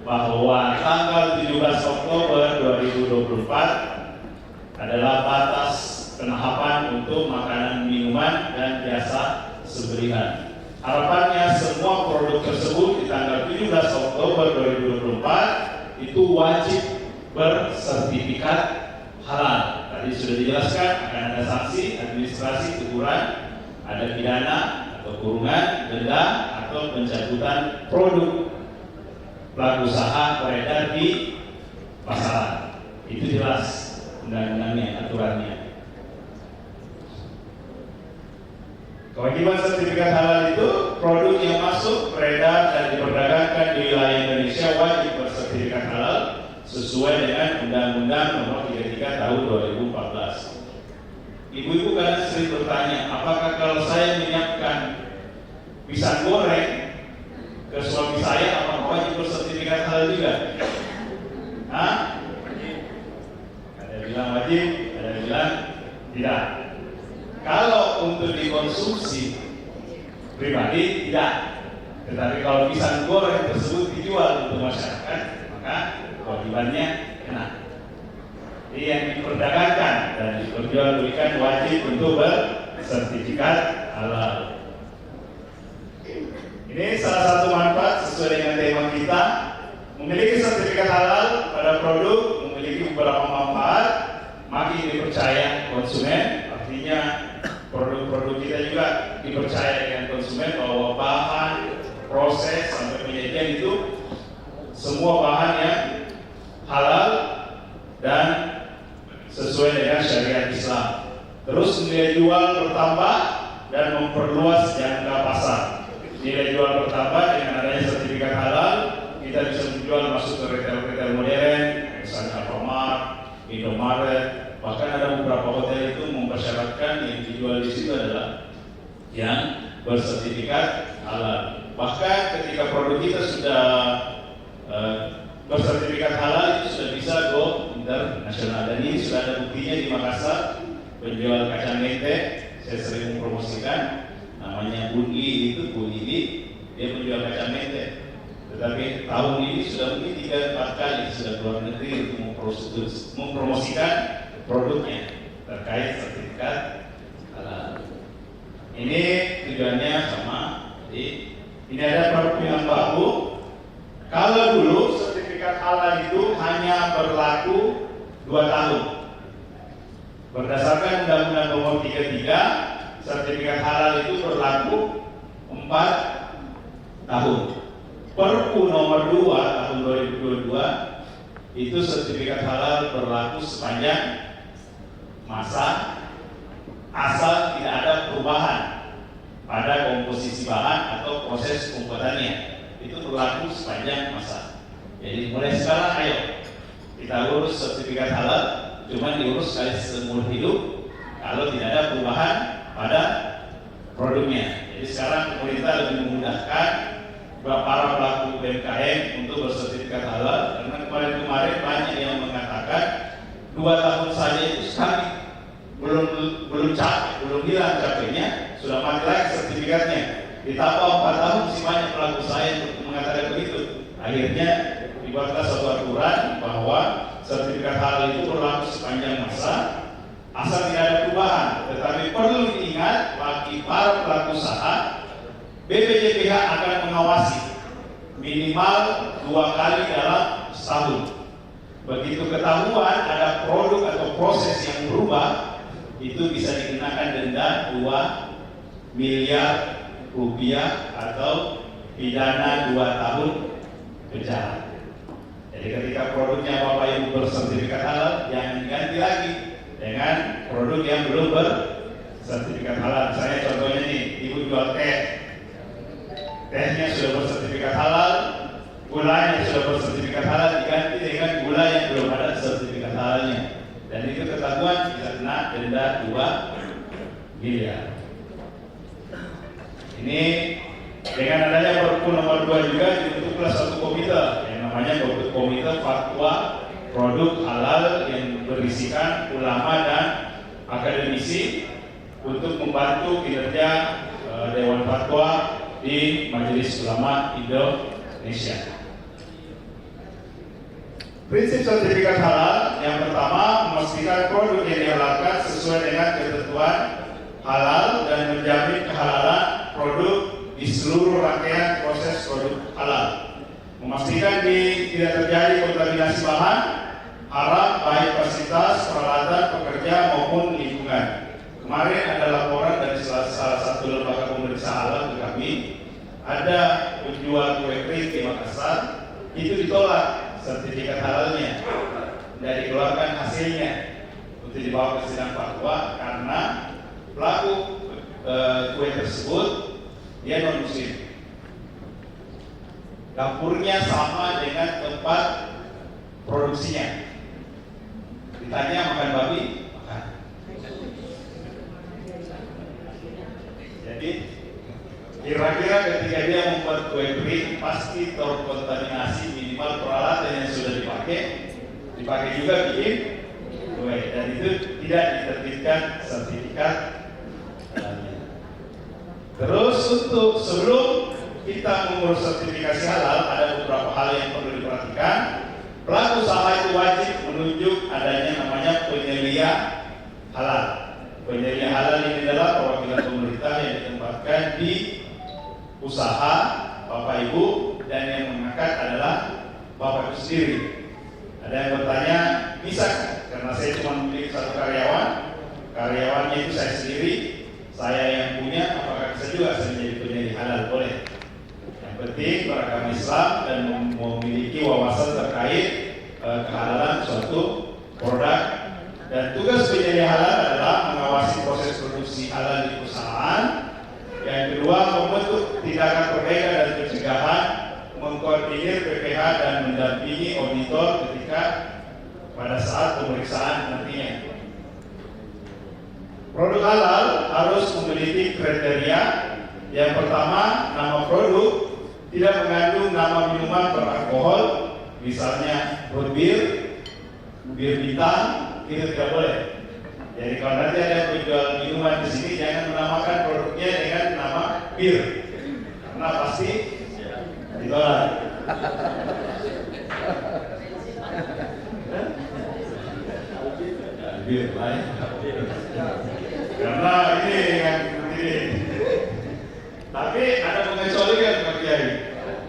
bahwa tanggal 17 Oktober 2024 adalah batas penahapan untuk makanan, minuman, dan jasa sembelihan. Harapannya semua produk tersebut di tanggal 17 Oktober 2024 itu wajib bersertifikat halal. Tadi sudah dijelaskan akan ada sanksi administrasi, teguran, ada pidana atau kurungan, denda atau pencabutan produk pelaku usaha beredar di pasaran. Itu jelas undang-undangnya, aturannya. Kewajiban sertifikat halal itu produk yang masuk, beredar, dan diperdagangkan di wilayah Indonesia wajib bersertifikat halal sesuai dengan Undang-Undang Nomor 33 Tahun 2014. Ibu-ibu kan sering bertanya, apakah kalau saya menyiapkan pisang goreng ke suami saya, apakah wajib bersertifikat halal juga? Hah? Ada bilang wajib, ada bilang tidak. Kalau untuk dikonsumsi pribadi tidak, tetapi kalau pisang goreng tersebut dijual untuk masyarakat, maka kewajibannya kena. Jadi yang diperdagangkan dan diperjualbelikan wajib untuk bersertifikat halal. Ini salah satu manfaat sesuai dengan tema kita. Memiliki sertifikat halal pada produk memiliki beberapa manfaat. Makin dipercaya konsumen, artinya produk-produk kita juga dipercaya dengan konsumen bahwa bahan, proses sampai penyajian itu semua bahan yang halal dan sesuai dengan syariat Islam. Terus nilai jual bertambah dan memperluas jangka pasar. Nilai jual bertambah dengan adanya sertifikat halal, kita bisa menjual masuk ke retail-retail modern, misalnya Alfamart, Indomaret, bahkan ada beberapa hotel itu mempersyaratkan yang dijual di situ adalah yang bersertifikat halal. Bahkan ketika produk kita sudah bersertifikat halal itu sudah bisa go internasional, dan ini sudah ada buktinya di Makassar. Penjual kacang mente saya sering mempromosikan, namanya Bunli itu, Bunli, dia penjual kacang mente. Tetapi tahun ini sudah mungkin 3-4 kali sudah keluar negeri untuk mempromosikan produknya terkait sertifikat halal. Ini tujuannya sama. Jadi ini ada perpindahan baku. Kalau dulu sertifikat halal itu hanya berlaku 2 tahun. Berdasarkan Undang-Undang Nomor 33, sertifikat halal itu berlaku 4 tahun. Perpu Nomor 2 tahun 2022 itu sertifikat halal berlaku sepanjang masa asal tidak ada perubahan pada komposisi bahan atau proses pembuatannya. Itu berlaku sepanjang masa. Jadi mulai sekarang ayo kita urus sertifikat halal, cuma diurus sekali seumur hidup kalau tidak ada perubahan pada produknya. Jadi sekarang pemerintah lebih memudahkan para pelaku UMKM untuk bersertifikat halal, karena kemarin banyak yang mengatakan 2 tahun saja itu sekali. belum capek, belum hilang capeknya, sudah mati lagi sertifikatnya. Ditambah 4 tahun masih banyak pelaku usaha yang mengatakan begitu. Akhirnya dibuatlah suatu aturan bahwa sertifikat halal itu berlaku sepanjang masa, asal tidak ada perubahan. Tetapi perlu diingat bagi para pelaku usaha, BPJPH akan mengawasi minimal 2 kali dalam setahun. Begitu ketahuan ada produk atau proses yang berubah, itu bisa dikenakan denda 2 miliar rupiah atau pidana 2 tahun penjara. Jadi ketika produknya Bapak Ibu bersertifikat halal, jangan diganti lagi dengan produk yang belum bersertifikat halal. Misalnya contohnya nih, Ibu jual teh, tehnya sudah bersertifikat halal, gulanya sudah bersertifikat halal, diganti dengan gula yang belum ada sertifikat halalnya, dan itu ketahuan bisa kena denda 2 miliar. Ini dengan adanya Perpu nomor 2 juga dibentuklah satu komite yang namanya Komite Fatwa Produk Halal yang berisikan ulama dan akademisi untuk membantu kinerja Dewan Fatwa di Majelis Ulama Indonesia. Prinsip sertifikat halal yang pertama, memastikan produk yang dihalalkan sesuai dengan ketentuan halal dan menjamin kehalalan produk di seluruh rangkaian proses produk halal. Memastikan tidak terjadi kontaminasi bahan haram baik fasilitas, peralatan, pekerja maupun lingkungan. Kemarin ada laporan dari salah satu lembaga pemeriksa halal ke kami, ada penjual kue kering di Makassar, itu ditolak sertifikat halalnya, tidak dikeluarkan hasilnya untuk dibawa ke sidang fatwa karena pelaku kue tersebut dia non muslim. Dapurnya sama dengan tempat produksinya. Ditanya makan babi, makan. Jadi kira-kira ketika dia membuat kue kering pasti terkontaminasi minimal peralatan yang sudah dipakai juga bikin kue, dan itu tidak diterbitkan sertifikat. Terus untuk sebelum kita mengurus sertifikasi halal, ada beberapa hal yang perlu diperhatikan. Pelaku usaha itu wajib menunjuk adanya namanya penyelia halal. Penyelia halal ini adalah perwakilan pemerintah yang ditempatkan di usaha Bapak Ibu, dan yang mengangkat adalah Bapak Ibu sendiri. Ada yang bertanya, bisa karena saya cuma memiliki satu karyawan, karyawannya itu saya sendiri, saya yang punya, apakah bisa juga saya menjadi penyelia halal? Boleh. Yang penting beragama Islam dan memiliki wawasan terkait kehalalan suatu produk. Dan tugas penyelia halal adalah mengawasi proses produksi halal di perusahaan. Yang kedua, membentuk tindakan perbaikan dan pencegahan, mengkoordinir PPH dan mendampingi auditor ketika pada saat pemeriksaan nantinya. Produk halal harus memiliki kriteria. Yang pertama, nama produk tidak mengandung nama minuman beralkohol, misalnya bir bintang, itu tidak boleh. Jadi kalau nanti ada yang menjual minuman di sini, jangan menamakan produknya dengan nama bir, karena pasti ditolak. Bir lain. Karena ini yang ini. Tapi ada pengecualian Pak Kiai.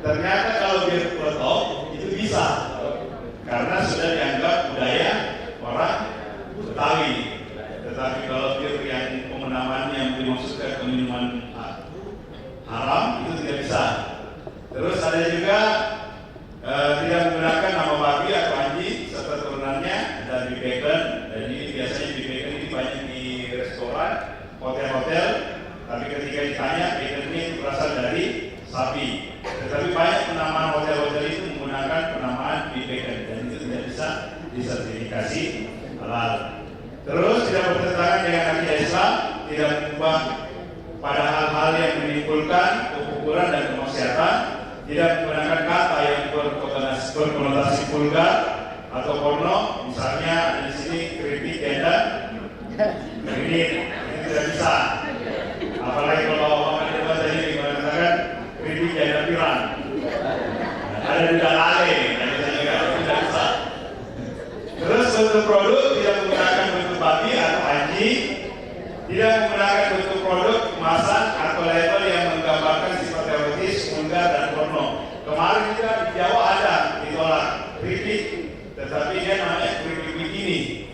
Ternyata kalau bir peletok itu bisa, karena sudah dianggap budaya orang Betawi. Tetapi kalau bir yang pemenamannya yang dimaksudkan ke minuman haram itu tidak bisa. Terus ada juga tidak menggunakan nama babi atau anjing serta turunannya dari bacon. Dan ini biasanya di bacon ini banyak di restoran, hotel-hotel. Tapi ketika ditanya, bacon ini berasal dari sapi. Tetapi banyak penamaan hotel-hotel itu menggunakan penamaan di bacon, dan itu tidak bisa disertifikasi halal. Terus tidak bertentangan dengan akidah Islam, tidak mengubah pada hal-hal yang menimbulkan kekufuran dan kemaksiatan, tidak menggunakan kata yang berkonotasi vulgar atau porno. Misalnya di sini kritik gender, kredit itu tidak bisa. Apalagi kalau Bapak Dewan tadi mengatakan kredit janda pirang, ada juga lale, tidak bisa. Terus bentuk produk tidak menggunakan bentuk babi atau anjing, tidak menggunakan bentuk produk kemasan atau label yang menggambarkan sifat erotis, vulgar dan porno. Kemarin juga di Jawa ada ditolak keripik, tetapi dia namanya keripik bikini.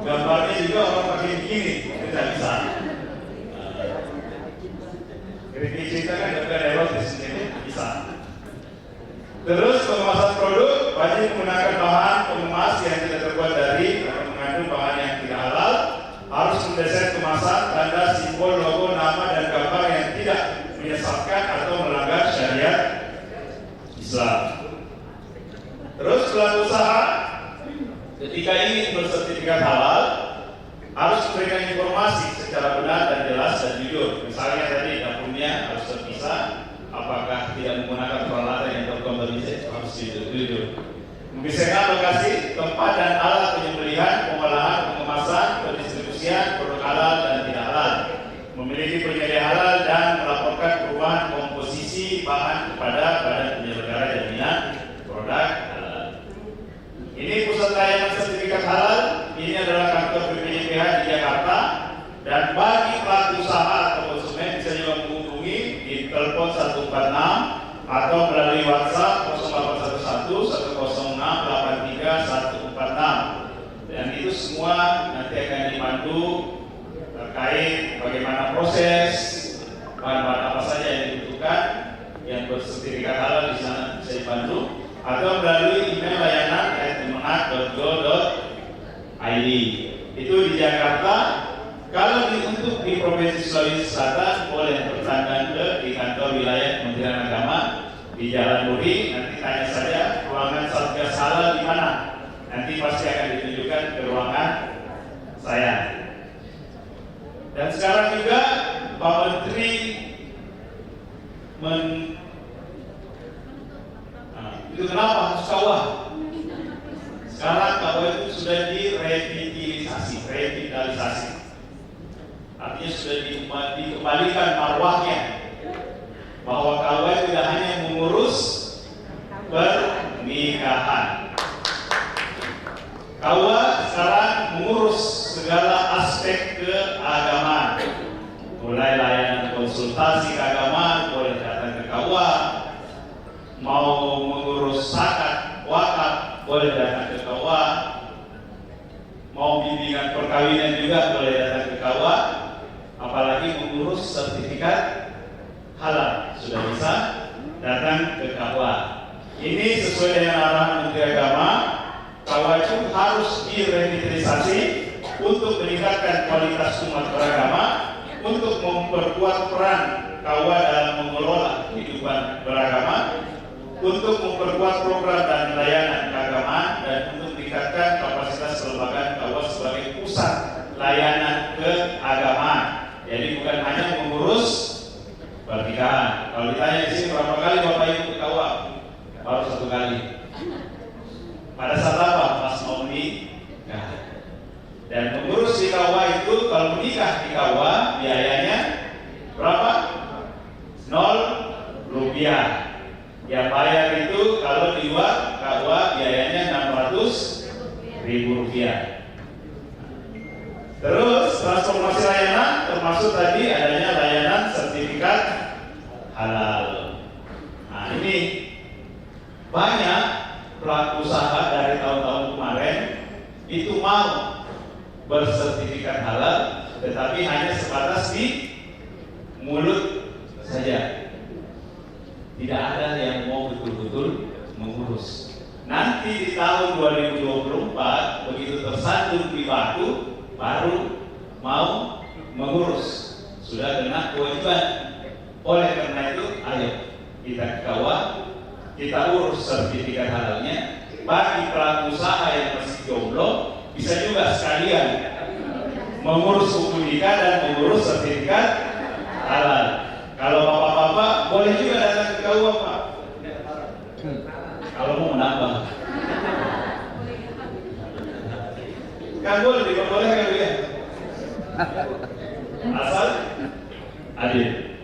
Gambarnya juga orang pakai bikini, tidak bisa. Keripik cerita kan juga erotis, jadi bisa. Terus pengemasan produk wajib menggunakan bahan pengemas yang tidak terbuat dari atau mengandung bahan yang tidak halal. Harus mendesain kemasan, tanda, simbol, logo, nama dan gambar yang tidak menyesatkan atau melanggar syariat Islam. Terus pelaku usaha ketika ingin bersertifikat halal harus memberikan informasi secara benar dan jelas dan jujur. Misalnya tadi dapurnya harus terpisah, apakah tidak menggunakan peralatan yang terkontaminisasi, harus jujur. Memisahkan lokasi, tempat dan alat penyembelihan, pengolahan, pengemasan, pendistribusian produk halal dan tidak halal. Memiliki penyedia halal dan melaporkan perubahan komposisi bahan kepada badan penyelenggara jaminan produk halal. Ini pusat layanan sertifikat halal. Ini adalah kantor BPJPH di Jakarta. Dan bagi pelaku usaha atau konsumen bisa juga menghubungi di telepon 146 atau melalui WhatsApp 0811 106 83 146. Dan itu semua nanti akan dipandu terkait bagaimana proses, bahan-bahan apa saja yang dibutuhkan, yang bersertifikat halal di sana bisa dibantu, atau melalui email layanan @kemenag.go.id. Itu di Jakarta. Kalau untuk di Provinsi Sulawesi Selatan boleh bertanya di kantor wilayah Kementerian Agama di Jalan Muri. Nanti tanya saja ruangan Satgas Halal di mana. Nanti pasti akan ditunjukkan ke ruangan saya. Dan sekarang juga Pak Menteri itu kenapa harus kawah? Sekarang kawah itu sudah direvitalisasi. Artinya sudah dikembalikan marwahnya, bahwa kawah tidak hanya mengurus pernikahan. Kawah sekarang mengurus segala aspek keagamaan, mulai layanan konsultasi keagamaan boleh datang ke kawah, mau mengurus zakat, wakaf boleh datang ke kawah, mau bimbingan perkawinan juga boleh datang ke kawah, apalagi mengurus sertifikat halal sudah bisa datang ke kawah. Ini sesuai dengan arahan Menteri Agama. Kawah itu harus direvitalisasi untuk meningkatkan kualitas umat beragama, untuk memperkuat peran kawah dalam mengelola kehidupan beragama, untuk memperkuat program dan layanan keagamaan, dan untuk meningkatkan kapasitas kelembagaan kawah sebagai pusat layanan keagamaan. Jadi bukan hanya mengurus pernikahan. Kalau ditanya di sini berapa kali Bapak Ibu ke kawah? Baru 1 kali. Pada saat apa? Pas mau menikah. Dan mengurus di kawah itu, kalau menikah di kawah biayanya berapa? 0 rupiah. Yang bayar itu kalau di luar kawah biayanya 600.000 rupiah. Terus transformasi layanan termasuk tadi adanya layanan sertifikat halal. Nah ini banyak pelaku usaha dari tahun-tahun kemarin itu mau bersertifikat halal, tetapi hanya sebatas di mulut saja. Tidak ada yang mau betul-betul mengurus. Nanti di tahun 2024 begitu tersandung di batu baru mau mengurus, sudah kena kewajiban. Oleh karena itu, ayo kita ke kawah, kita urus sertifikat halalnya. Bagi pelaku usaha yang masih jomblo, bisa juga sekalian mengurus hukum nikah dan mengurus sertifikat halal. Kalau bapak-bapak boleh juga datang ke kawah, Pak. Kalau mau menambah, kan boleh diperbolehkan ya. adil.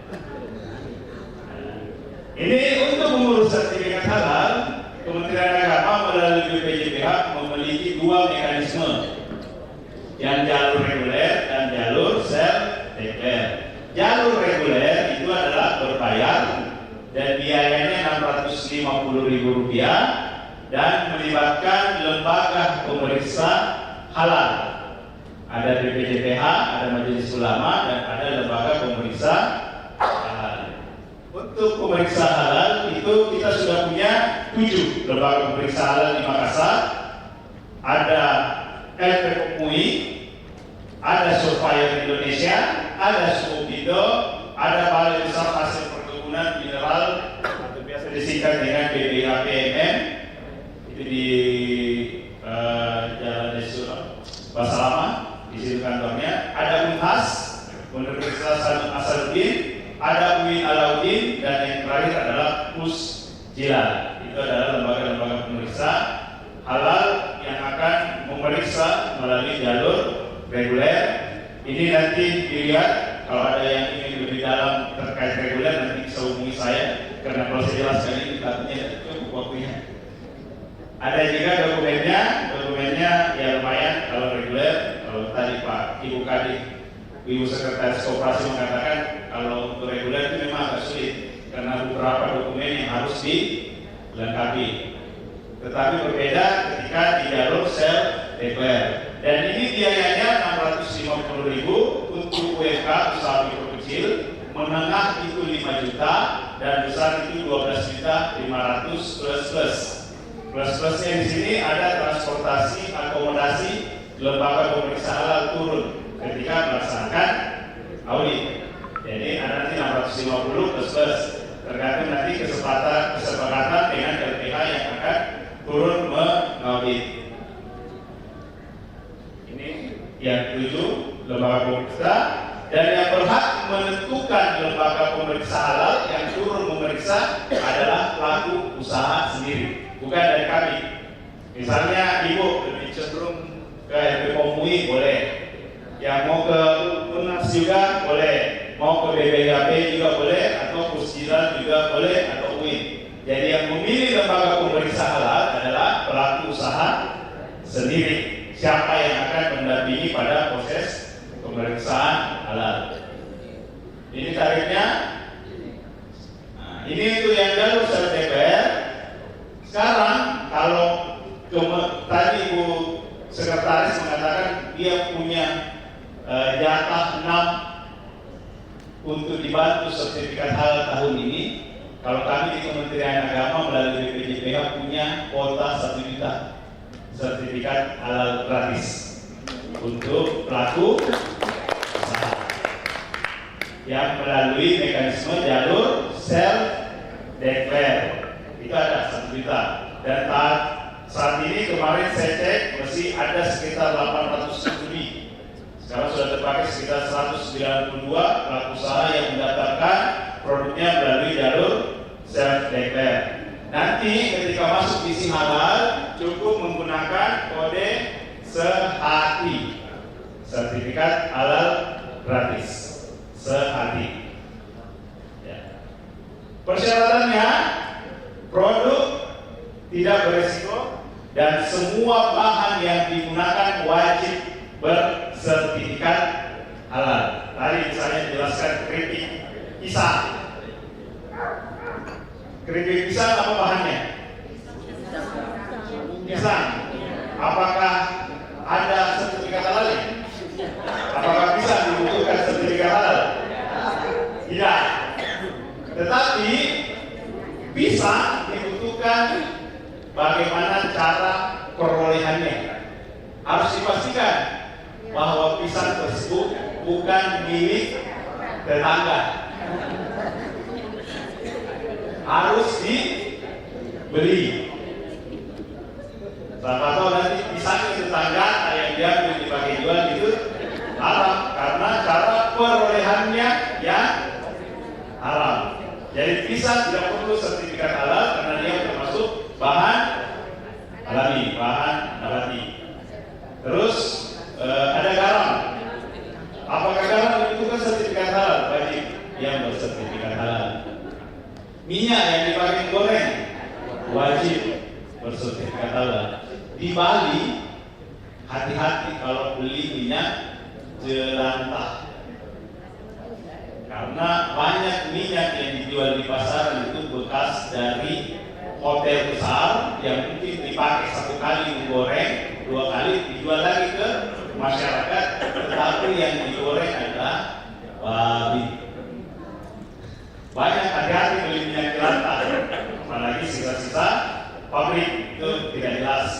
Ini untuk mengurus sertifikat halal, Kementerian Agama melalui BPJPH memiliki dua mekanisme, yang jalur reguler dan jalur self-declare. Jalur reguler itu adalah berbayar dan biayanya Rp650.000 dan melibatkan lembaga pemeriksa halal. Ada BPJPH, ada Majelis Ulama, dan ada lembaga pemeriksa halal. Untuk pemeriksa halal itu kita sudah punya 7 lembaga pemeriksa halal di Makassar. Ada LPPMUI, ada Surveyor Indonesia, ada Sukopindo, ada Balai Besar Hasil Perkebunan Mineral atau biasa disingkat dengan BBAPMM, itu di Jalan Desul Basalama, di situ kantornya. Ada Unhas, Universitas Hasanuddin, ada UIN Alauddin, dan yang terakhir adalah Pusjila. Itu adalah lembaga-lembaga pemeriksa halal yang akan memeriksa melalui jalur reguler. Ini nanti dilihat, kalau ada yang ingin lebih dalam terkait reguler nanti bisa hubungi saya, karena kalau saya jelaskan ini takutnya tidak cukup waktunya. Ada juga dokumennya ya lumayan kalau reguler. Kalau tadi Pak Ibu Kadif, Ibu Sekretaris Koperasi mengatakan kalau untuk reguler itu memang agak sulit karena beberapa dokumen yang harus dilengkapi. Tetapi berbeda ketika di jalur self-declare. Dan ini biayanya Rp650.000 untuk UMK usaha mikro kecil, menengah itu 5 juta dan besar itu 12.500.000 plus-plusnya di sini ada transportasi, akomodasi, lembaga pemeriksa halal turun ketika melaksanakan audit. Jadi ada nanti 650 plus tergantung nanti kesepakatan dengan LPH yang akan turun mengaudit. Ini yang 7 lembaga pemeriksa, dan yang berhak menentukan lembaga pemeriksa halal yang turun memeriksa adalah pelaku usaha sendiri, bukan dari kami. Misalnya Ibu lebih cenderung ke LPPMUI boleh, yang mau ke UNAS juga boleh, mau ke BPHP juga boleh, atau Pusjila juga boleh, atau UIN. Jadi yang memilih lembaga pemeriksa halal adalah pelaku usaha sendiri. Siapa yang akan mendampingi pada proses pemeriksaan halal. Ini tarifnya. Nah, ini untuk yang jalur self-declare. Sekarang kalau tadi Ibu Sekretaris mengatakan dia punya jatah 6 untuk dibantu sertifikat halal tahun ini. Kalau kami di Kementerian Agama melalui BPJPH punya kuota 1 juta sertifikat halal gratis untuk pelaku usaha yang melalui mekanisme jalur self-declare. Itu ada 1 juta. Dan saat ini kemarin saya cek masih ada sekitar 800 lebih. Sekarang sudah terpakai sekitar 192 pelaku usaha yang mendaftarkan produknya melalui jalur self-declare. Nanti ketika masuk isi halal cukup menggunakan kode sehati, sertifikat halal gratis sehati. Ya. Persyaratannya produk tidak beresiko dan semua bahan yang digunakan wajib bersertifikat halal. Tadi misalnya jelaskan keripik pisang. Keripik pisang apa bahannya? Pisang. Apakah ada sertifikat halalnya? Apakah pisang dibutuhkan sertifikat halal? Tidak. Tetapi pisang dibutuhkan bagaimana cara perolehannya. Harus dipastikan bahwa pisang tersebut bukan milik tetangga. Harus dibeli. Siapa tahu nanti pisangnya tetangga yang dia mau dipakai jual itu haram karena cara perolehannya yang haram. Jadi pisang tidak perlu sertifikat halal karena dia termasuk bahan alami, bahan nabati. Terus ada garam. Apakah garam dibutuhkan sertifikat halal? Wajib. yang bersertifikat halal. Minyak yang dipakai goreng wajib bersertifikat halal. Di Bali hati-hati kalau beli minyak jelantah, karena banyak minyak yang dijual di pasaran itu bekas dari hotel besar yang mungkin dipakai 1 kali digoreng, 2 kali dijual lagi ke masyarakat, tetapi yang digoreng adalah babi. Banyak hati-hati beli minyak jelantah, apalagi sisa-sisa pabrik itu tidak jelas.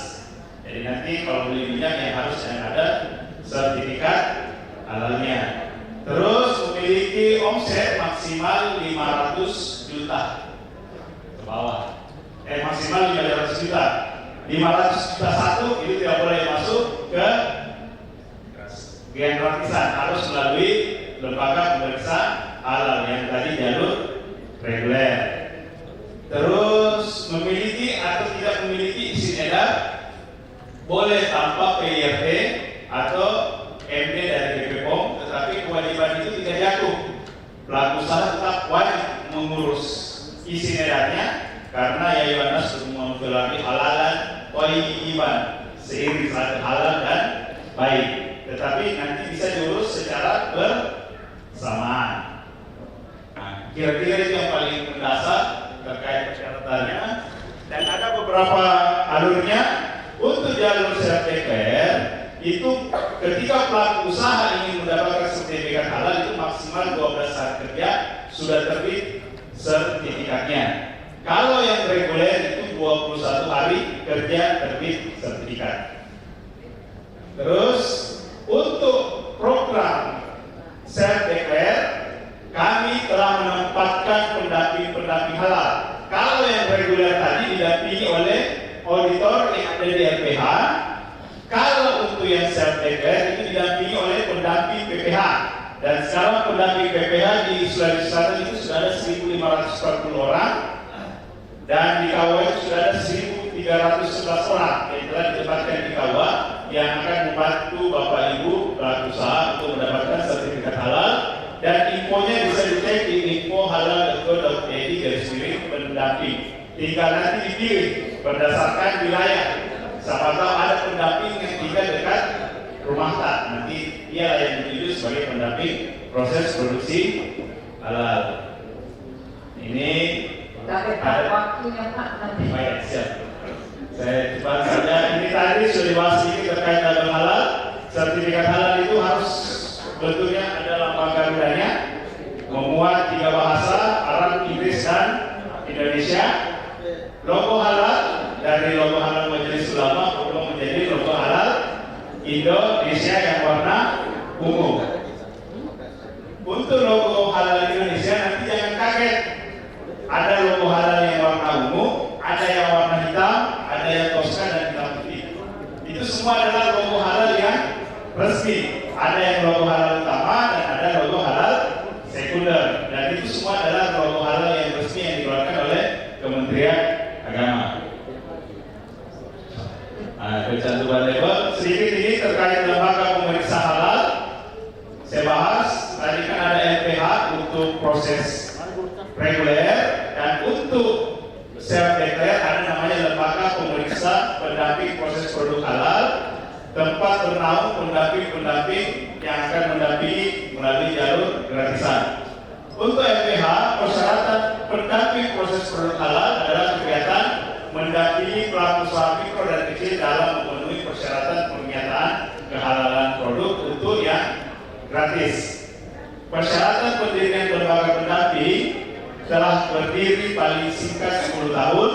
Jadi nanti kalau beli minyak yang harus yang ada sertifikat halalnya. Terus memiliki omset maksimal 500 juta ke bawah. Maksimal 500 juta. 500 juta satu itu tidak boleh masuk ke gen gratisan, harus melalui lembaga pemeriksa halal yang tadi jalur reguler. Terus memiliki atau tidak memiliki izin edar, boleh tanpa PIRT atau MD dari BPOM, tetapi kewajiban itu tidak jatuh. Pelaku usaha tetap wajib mengurus izin edarnya, karena ya Yohanes semua menggelari halalan thayyiban, seiring saat halal dan baik. Tetapi nanti bisa diurus secara bersamaan. Nah, kira-kira itu yang paling mendasar terkait persyaratannya. Dan ada beberapa alurnya. Untuk jalur sertifikat itu ketika pelaku usaha ingin mendapatkan sertifikat halal itu maksimal 12 hari kerja sudah terbit sertifikatnya. Kalau yang reguler itu 21 hari kerja terbit sertifikat. Terus untuk program self-declare kami telah menempatkan pendamping halal. Kalau yang reguler tadi didampingi oleh auditor yang ada di LPH, kalau untuk yang self-declare itu didampingi oleh pendamping PPH. Dan sekarang pendamping PPH di Sulawesi Selatan itu sudah ada 1.540 orang, dan di KUA itu sudah ada 1.311 orang yang telah ditempatkan di KUA yang akan membantu Bapak Ibu pelaku usaha untuk mendapatkan sertifikat halal. Dan infonya bisa dicek di info.halal.co.id/pendamping. Tinggal nanti dipilih berdasarkan wilayah. Siapa tahu ada pendamping yang tinggal dekat rumah tak, nanti dia yang dituju sebagai pendamping proses produksi halal. Ini ada waktunya Pak nanti. Baik, siap. Saya cepat saja. Ini tadi sudah dibahas sedikit terkait dengan halal. Sertifikat halal itu harus bentuknya ada lambang garudanya, memuat 3 bahasa, Arab, Inggris, dan Indonesia. Logo halal dari logo halal Majelis Ulama berubah menjadi logo halal Indonesia yang warna ungu. Untuk logo halal Indonesia nanti jangan kaget. Ada logo halal yang warna ungu, ada yang warna hitam, ada yang toska dan hitam putih. Itu semua adalah logo halal yang resmi. Ada yang logo halal utama dan ada logo halal sekunder. Dan itu semua adalah logo halal yang resmi yang dikeluarkan oleh Kementerian Agama. Kecantuman label sedikit ini terkait lembaga pemeriksa halal. Saya bahas tadi kan ada LPH untuk proses reguler, dan untuk self-declare ada namanya lembaga pemeriksa pendamping proses produk halal, tempat bernaung pendamping-pendamping yang akan mendampingi melalui jalur gratisan. Untuk LPH, persyaratan pendamping proses produk halal adalah kegiatan mendampingi pelaku usaha mikro dan kecil dalam memenuhi persyaratan pernyataan kehalalan produk untuk yang gratis. Persyaratan pendirian lembaga pendamping telah berdiri paling singkat 10 tahun,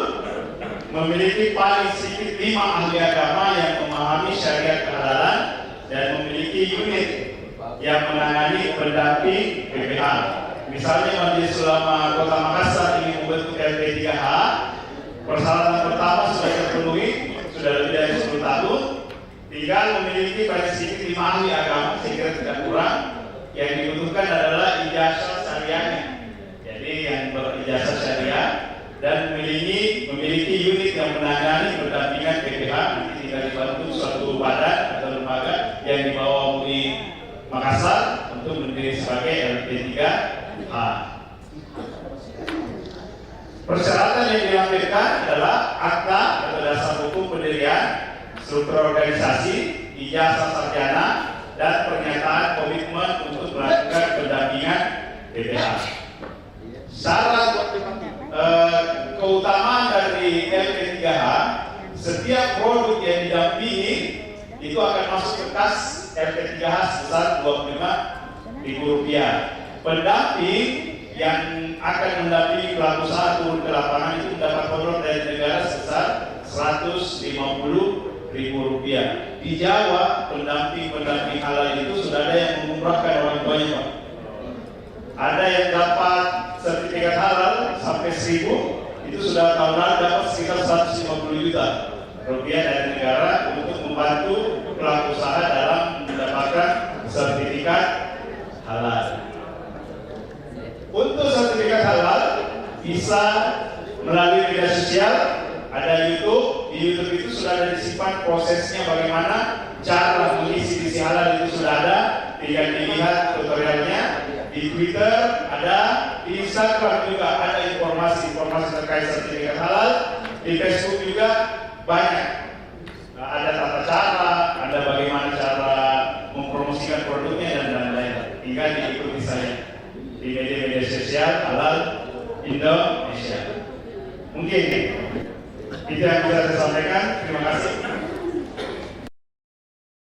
memiliki paling sedikit 5 ahli agama yang memahami syariat kehalalan, dan memiliki unit yang menangani pendamping PPH. Misalnya Majelis Ulama Kota Makassar ingin membentuk LP3H, persyaratan pertama sudah terpenuhi, sudah lebih dari 10 tahun, tinggal memiliki paling sedikit 5 ahli agama sehingga tidak kurang. Yang dibutuhkan adalah ijazah syariahnya, jadi yang berijazah syariah, dan memiliki unit yang menangani pendampingan PPH. Nanti tinggal dibantu suatu badan atau lembaga yang di bawah MUI Makassar untuk menjadi sebagai LP3H. Persyaratan yang dilampirkan adalah akta atau dasar hukum pendirian, struktur organisasi, ijazah sarjana, dan pernyataan komitmen untuk melakukan pendampingan BPH. Syarat keutamaan dari LP3H, setiap produk yang didampingi itu akan masuk ke kas LP3H sebesar Rp25.000. Pendamping yang akan mendampingi pelaku usaha turun ke lapangan itu mendapat honor dari negara sebesar Rp150.000. Di Jawa, pendamping halal itu sudah ada yang mengumrahkan orang tuanya, Pak. Ada yang dapat sertifikat halal sampai 1.000, itu sudah tahun lalu dapat sekitar 150 juta rupiah dari negara untuk membantu pelaku usaha dalam mendapatkan sertifikat halal. Untuk sertifikat halal bisa melalui media sosial, ada YouTube. Di YouTube itu sudah ada disimpan prosesnya bagaimana cara mengisi halal itu sudah ada, tinggal dilihat tutorialnya. Di Twitter ada, di Instagram juga ada informasi terkait sertifikat halal. Di Facebook juga banyak. Ada tata cara, ada bagaimana cara mempromosikan produknya dan lain-lain. Tinggal diikuti saja di media-media sosial halal Indonesia. Mungkin itu yang bisa saya sampaikan. Terima kasih.